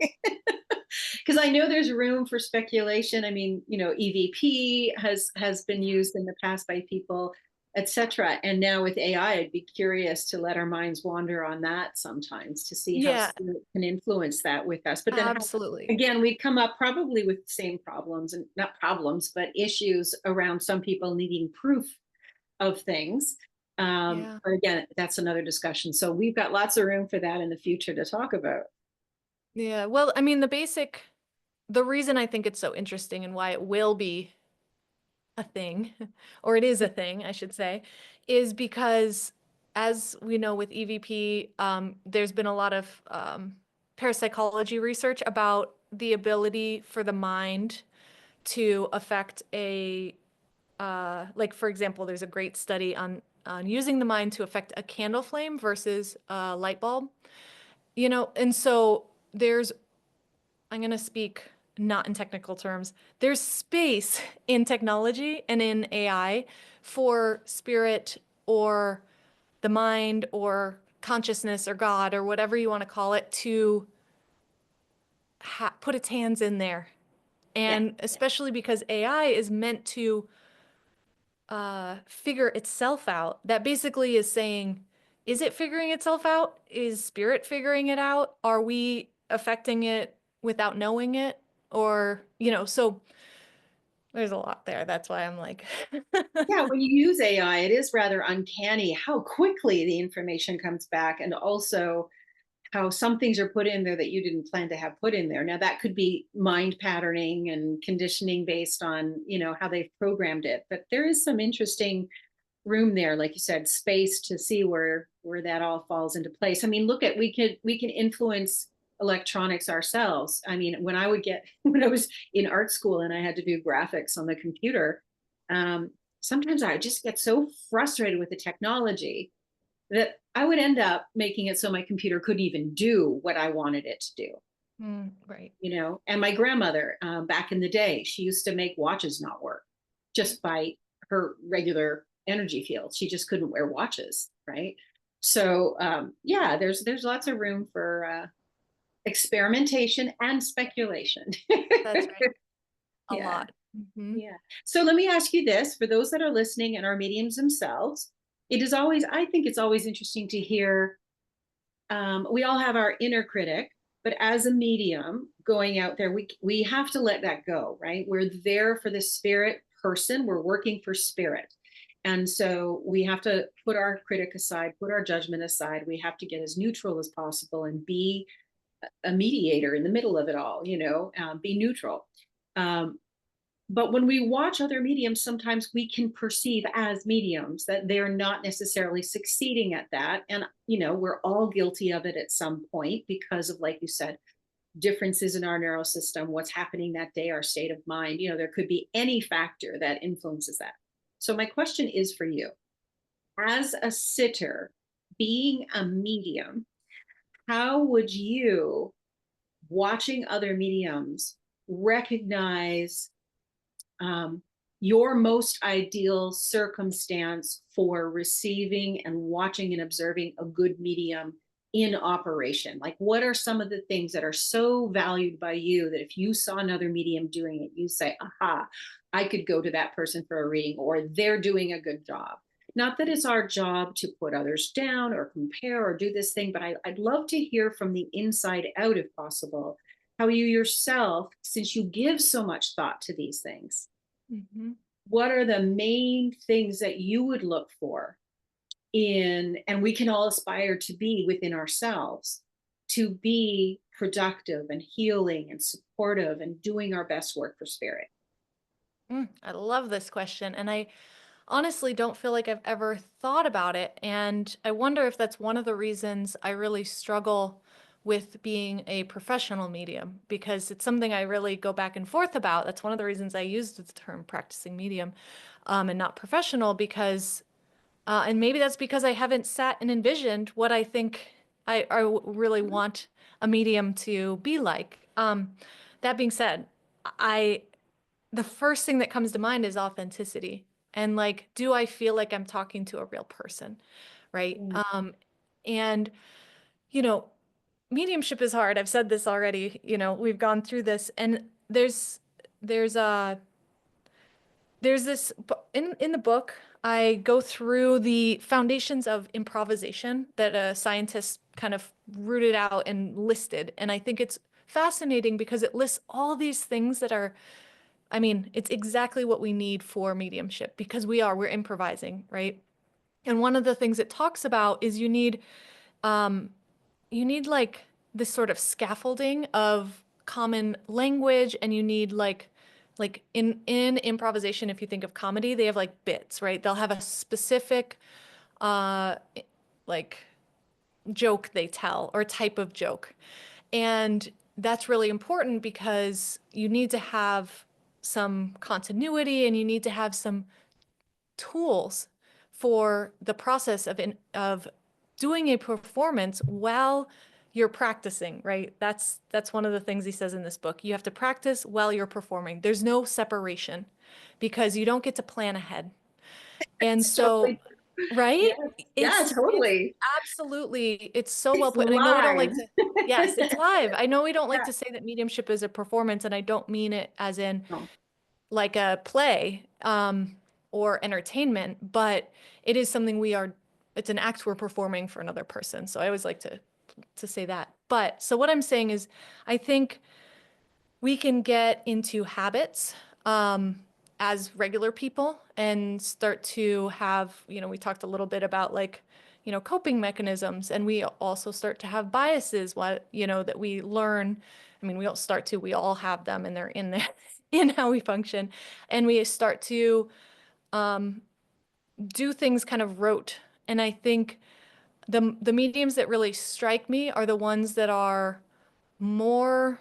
Because I know there's room for speculation. I mean, EVP has been used in the past by people, etc. And now with AI, I'd be curious to let our minds wander on that sometimes to see how Yeah, spirit can influence that with us. But then absolutely. again, we come up probably with the same problems and not problems, but issues around some people needing proof of things. Yeah. But again, that's another discussion. So we've got lots of room for that in the future to talk about. Yeah. Well, I mean, the reason I think it's so interesting and why it will be a thing, or it is a thing, I should say, is because as we know with EVP, there's been a lot of parapsychology research about the ability for the mind to affect like for example, there's a great study on using the mind to affect a candle flame versus a light bulb. And so I'm going to speak not in technical terms. There's space in technology and in AI for spirit or the mind or consciousness or God or whatever you want to call it to put its hands in there. Yeah. And especially because AI is meant to figure itself out. That basically is saying, is it figuring itself out? Is spirit figuring it out? Are we affecting it without knowing it? Or, so there's a lot there. That's why I'm like, Yeah, when you use AI, it is rather uncanny how quickly the information comes back, and also how some things are put in there that you didn't plan to have put in there. Now that could be mind patterning and conditioning based on, how they've programmed it. But there is some interesting room there, like you said, space to see where that all falls into place. I mean, look at we can influence electronics ourselves. I mean, when when I was in art school and I had to do graphics on the computer, um, sometimes I just get so frustrated with the technology that I would end up making it so my computer couldn't even do what I wanted it to do. right. And my grandmother, back in the day, she used to make watches not work just by her regular energy field. She just couldn't wear watches, right? So yeah, there's lots of room for experimentation and speculation. That's right. A Yeah. lot. Hmm. Yeah. So let me ask you this, for those that are listening and are mediums themselves, I think it's always interesting to hear. We all have our inner critic, but as a medium going out there, we have to let that go, right? We're there for the spirit person. We're working for spirit. And so we have to put our critic aside, put our judgment aside. We have to get as neutral as possible and be a mediator in the middle of it all, be neutral. Um, but when we watch other mediums, sometimes we can perceive as mediums that they're not necessarily succeeding at that. And, we're all guilty of it at some point because of, like you said, differences in our neural system, what's happening that day, our state of mind. There could be any factor that influences that. So, my question is for you, as a sitter, being a medium, how would you, watching other mediums, recognize um, your most ideal circumstance for receiving and watching and observing a good medium in operation? Like, what are some of the things that are so valued by you that if you saw another medium doing it, you say, aha, I could go to that person for a reading, or they're doing a good job? Not that it's our job to put others down or compare or do this thing, but I'd love to hear from the inside out, if possible, how you yourself, since you give so much thought to these things, Hmm. what are the main things that you would look for and we can all aspire to be within ourselves, to be productive and healing and supportive and doing our best work for spirit? I love this question. And I honestly don't feel like I've ever thought about it. And I wonder if that's one of the reasons I really struggle with being a professional medium, because it's something I really go back and forth about. That's one of the reasons I used the term practicing medium, and not professional, because, and maybe that's because I haven't sat and envisioned what I think I really want a medium to be like. That being said, I the first thing that comes to mind is authenticity. And like, do I feel like I'm talking to a real person? Right. Mm. And, you know, mediumship is hard. I've said this already, we've gone through this, and there's a, there's this in the book, I go through the foundations of improvisation that a scientist kind of rooted out and listed. And I think it's fascinating because it lists all these things that are, I mean, it's exactly what we need for mediumship, because we're improvising, right? And one of the things it talks about is um, you need like this sort of scaffolding of common language, and you need like in improvisation, if you think of comedy, they have like bits, right? They'll have a specific uh like joke they tell, or type of joke. And that's really important because you need to have some continuity, and you need to have some tools for the process of doing a performance while you're practicing, right? That's one of the things he says in this book. You have to practice while you're performing. There's no separation because you don't get to plan ahead. And It's so, totally true. Right? Yes. Yeah, It's totally. absolutely, it's so well It's put. And I know we don't like live. to, yes, it's live. I know we don't like Yeah. to say that mediumship is a performance, and I don't mean it as in No. like a play, or entertainment, but it is something it's an act we're performing for another person. So I always like to say that. But so what I'm saying is, I think we can get into habits, as regular people and start to have, we talked a little bit about like, coping mechanisms, and we also start to have biases, that we learn. I mean, we don't start to, we all have them, and they're in there in how we function. And we start to do things kind of rote. And I think the mediums that really strike me are the ones that are more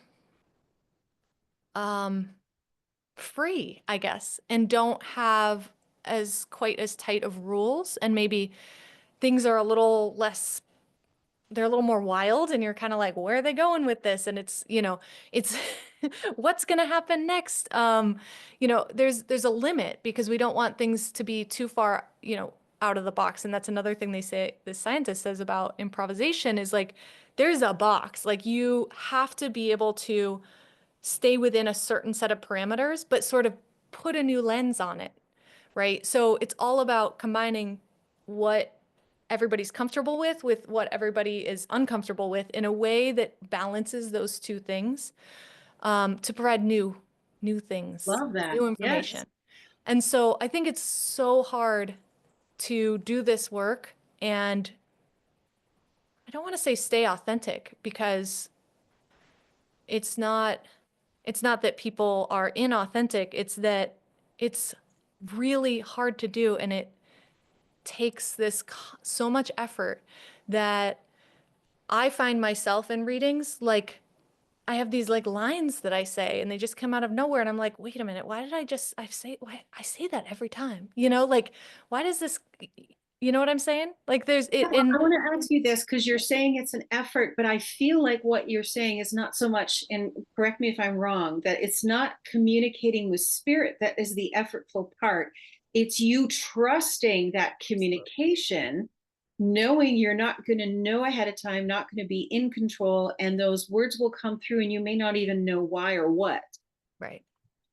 um free, I guess, and don't have as quite as tight of rules, and maybe things are a little less, they're a little more wild, and you're kind of like, where are they going with this? And it's what's going to happen next? There's a limit, because we don't want things to be too far, out of the box. And that's another thing the scientist says about improvisation is like, there's a box. Like, you have to be able to stay within a certain set of parameters, but sort of put a new lens on it, right? So it's all about combining what everybody's comfortable with what everybody is uncomfortable with, in a way that balances those two things, to provide new things, Love that. new Yes. information. And so I think it's so hard to do this work, and I don't want to say stay authentic, because it's not it's not that people are inauthentic, it's that it's really hard to do, and it takes so much effort that I find myself in readings, like I have these like lines that I say, and they just come out of nowhere, and I'm like, wait a minute, why did why I say that every time? Like, why does this, you know what I'm saying? Like, there's Yeah, it well, in I want to ask you this because you're saying it's an effort, but I feel like what you're saying is not so much, and correct me if I'm wrong, that it's not communicating with spirit that is the effortful part. It's you trusting that communication, knowing you're not going to know ahead of time, not going to be in control, and those words will come through, and you may not even know why or what. right.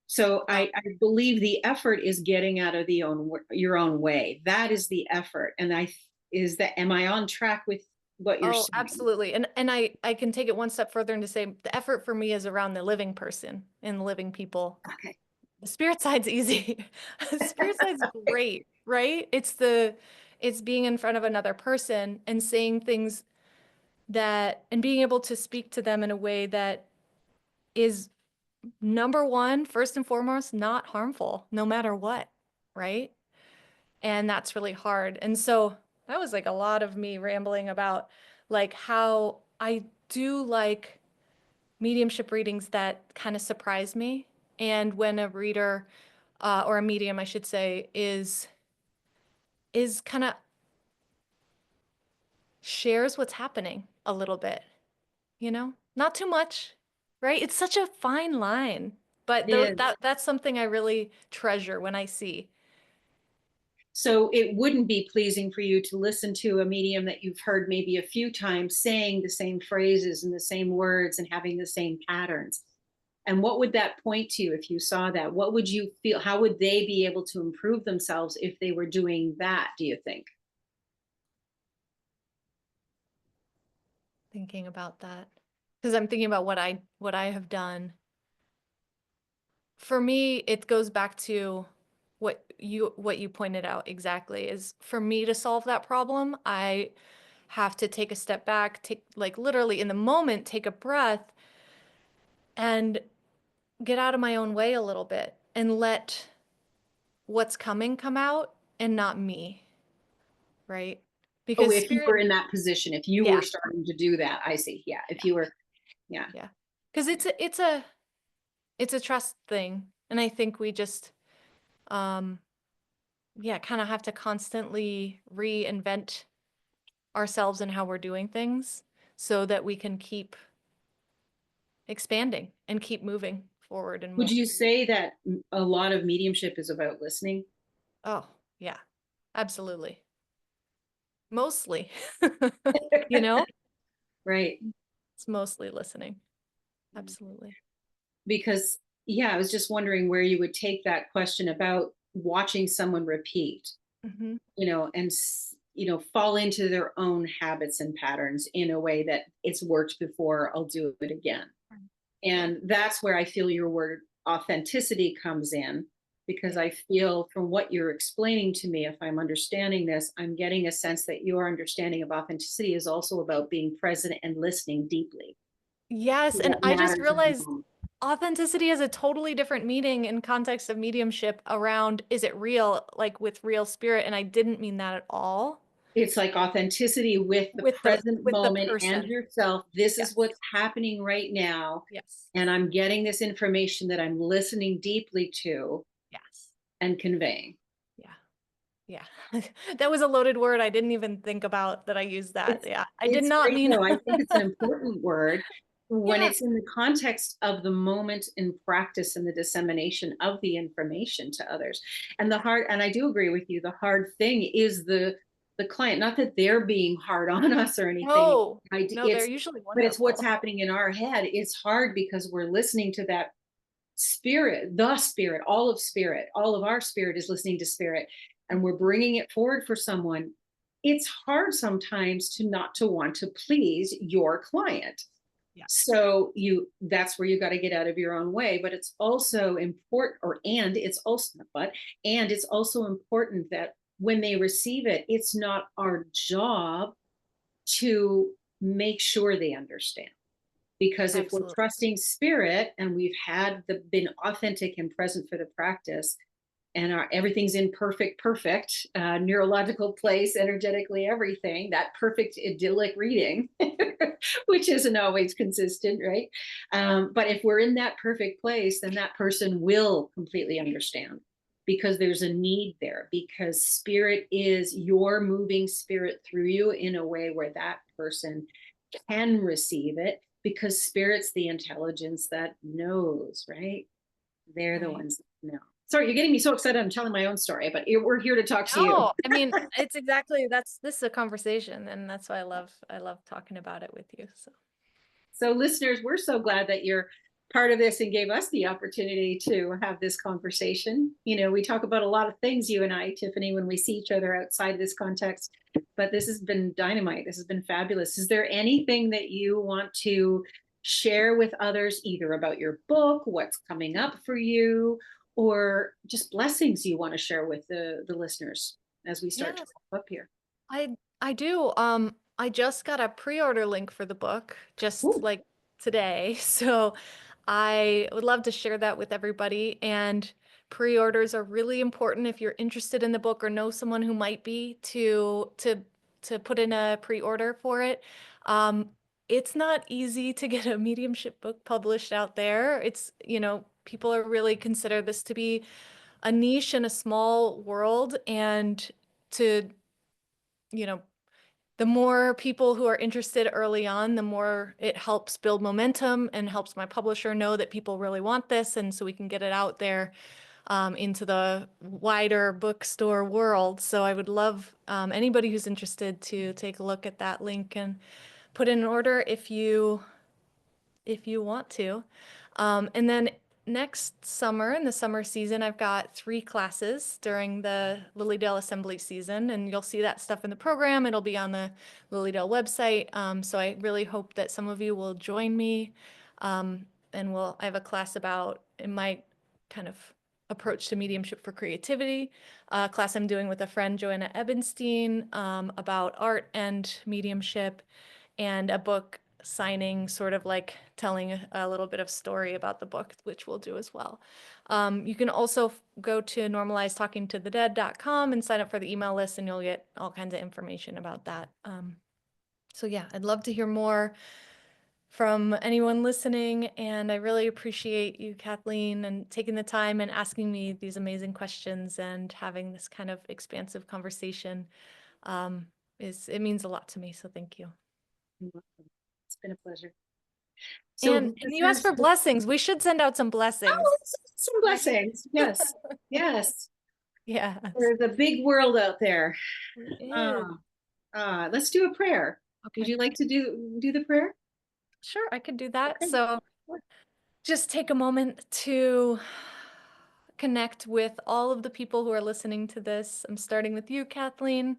So Well, I believe the effort is getting out of your own way. That is the effort. And am I on track with what you're oh, saying? absolutely. And I can take it one step further and to say the effort for me is around the living person and the living people. Okay. The spirit side's easy. The spirit side's great, right? It's being in front of another person and saying things and being able to speak to them in a way that is, number one, first and foremost, not harmful, no matter what, right? And that's really hard. And so that was like a lot of me rambling about like how I do like mediumship readings that kind of surprise me. And when a reader, or a medium, I should say, is kind of shares what's happening a little bit, not too much, right? It's such a fine line, but It is. that's something I really treasure when I see. So it wouldn't be pleasing for you to listen to a medium that you've heard maybe a few times saying the same phrases and the same words and having the same patterns. And what would that point to if you saw that? What would you feel? How would they be able to improve themselves if they were doing that, do you think? Thinking about that, because I'm thinking about what I have done. For me, it goes back to what you pointed out exactly, is for me to solve that problem, I have to take a step back, take like literally in the moment, take a breath and get out of my own way a little bit and let what's coming come out and not me, right? Oh, Because if you were spirit, in that position, if you were yeah, starting to do that, I see. Yeah. If yeah, you were, yeah. yeah. Because it's a trust thing. And I think we just um yeah, kind of have to constantly reinvent ourselves and how we're doing things so that we can keep expanding and keep moving forward and Would more. you say that a lot of mediumship is about listening? Oh, yeah. Absolutely. Mostly, you know, Right. it's mostly listening. Absolutely. Because, yeah, I was just wondering where you would take that question about watching someone repeat, Hmm. and fall into their own habits and patterns in a way that it's worked before, I'll do it again. Yeah. And that's where I feel your word authenticity comes in, because Yeah. I feel from what you're explaining to me, if I'm understanding this, I'm getting a sense that your understanding of authenticity is also about being present and listening deeply Yes. to And what I just matters in the realized moment. authenticity has a totally different meaning in context of mediumship around, is it real, like with real spirit? And I didn't mean that at all. It's like authenticity with the present With the moment and person. yourself. This is Yes. what's happening right now. Yes. And I'm getting this information that I'm listening deeply to Yes. and conveying. Yeah. Yeah. That was a loaded word. I didn't even think about that I used that. It's Yeah. I did it's not great mean. though. I think it's an important word when Yeah. it's in the context of the moment in practice and the dissemination of the information to others. And I do agree with you, the hard thing is the client, not that they're being hard on us or anything. No, no, they're It's usually but it's what's wonderful. happening in our head. It's hard because we're listening to that spirit, the spirit, all of our spirit is listening to spirit, and we're bringing it forward for someone. It's hard sometimes to not to want to please your client. Yes. So that's where you got to get out of your own way. But it's also important, and it's also important that when they receive it, it's not our job to make sure they understand, because if we're Absolutely. trusting spirit and we've been authentic and present for the practice, and everything's in perfect neurological place, energetically, everything, that perfect idyllic reading, which isn't always consistent, right? But if we're in that perfect place, then that person will completely understand, because there's a need there, because spirit is your moving spirit through you in a way where that person can receive it, because spirit's the intelligence that knows, right? They're the Right. ones that know. Sorry, you're getting me so excited. I'm telling my own story, but we're here to talk to you. No, I mean, it's exactly this is a conversation, and that's why I love talking about it with you. So So, listeners, we're so glad that you're part of this and gave us the opportunity to have this conversation. We talk about a lot of things, you and I, Tiffany, when we see each other outside of this context, but this has been dynamite. This has been fabulous. Is there anything that you want to share with others, either about your book, what's coming up for you, or just blessings you want to share with the listeners as we start to yes, wrap up here? I do. I just got a pre-order link for the book just Ooh, like today. So I would love to share that with everybody. And pre-orders are really important if you're interested in the book or know someone who might be to put in a pre-order for it. Um, it's not easy to get a mediumship book published out there. People are really consider this to be a niche in a small world, and to, you know, the more people who are interested early on, the more it helps build momentum and helps my publisher know that people really want this. And so we can get it out there into the wider bookstore world. So I would love anybody who's interested to take a look at that link and put in an order if you want to. And then next summer, in the summer season, I've got 3 classes during the Lilydale Assembly season, and you'll see that stuff in the program. It'll be on the Lilydale website. So I really hope that some of you will join me. And I have a class about in my kind of approach to mediumship for creativity, a class I'm doing with a friend, Joanna Ebenstein, about art and mediumship, and a book signing, sort of like telling a little bit of story about the book, which we'll do as well. You can also go to normalizetalkingtothedead.com and sign up for the email list, and you'll get all kinds of information about that. So yeah, I'd love to hear more from anyone listening, and I really appreciate you, Kathleen, and taking the time and asking me these amazing questions and having this kind of expansive conversation. It means a lot to me, so thank you. it's been a pleasure. So, And you asked listeners, for blessings. We should send out some blessings. some blessings. Yes, yes. Yes. There's a big world out there. It is. Oh, Let's do a prayer. Would Okay. you like to do the prayer? Sure, I could do that. Okay. So just take a moment to connect with all of the people who are listening to this. I'm starting with you, Kathleen,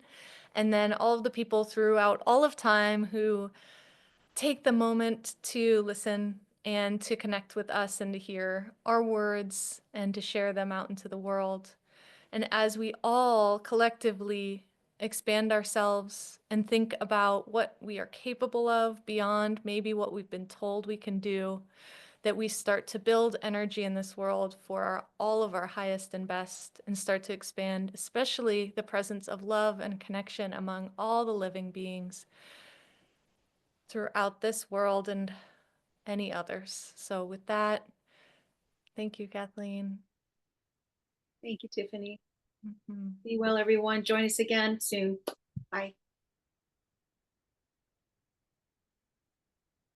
and then all of the people throughout all of time who take the moment to listen and to connect with us and to hear our words and to share them out into the world. And as we all collectively expand ourselves and think about what we are capable of beyond maybe what we've been told we can do, that we start to build energy in this world for all of our highest and best and start to expand, especially the presence of love and connection among all the living beings throughout this world and any others. So with that, thank you, Kathleen. Thank you, Tiffany. Mhm. Be well, everyone. Join us again soon. Bye.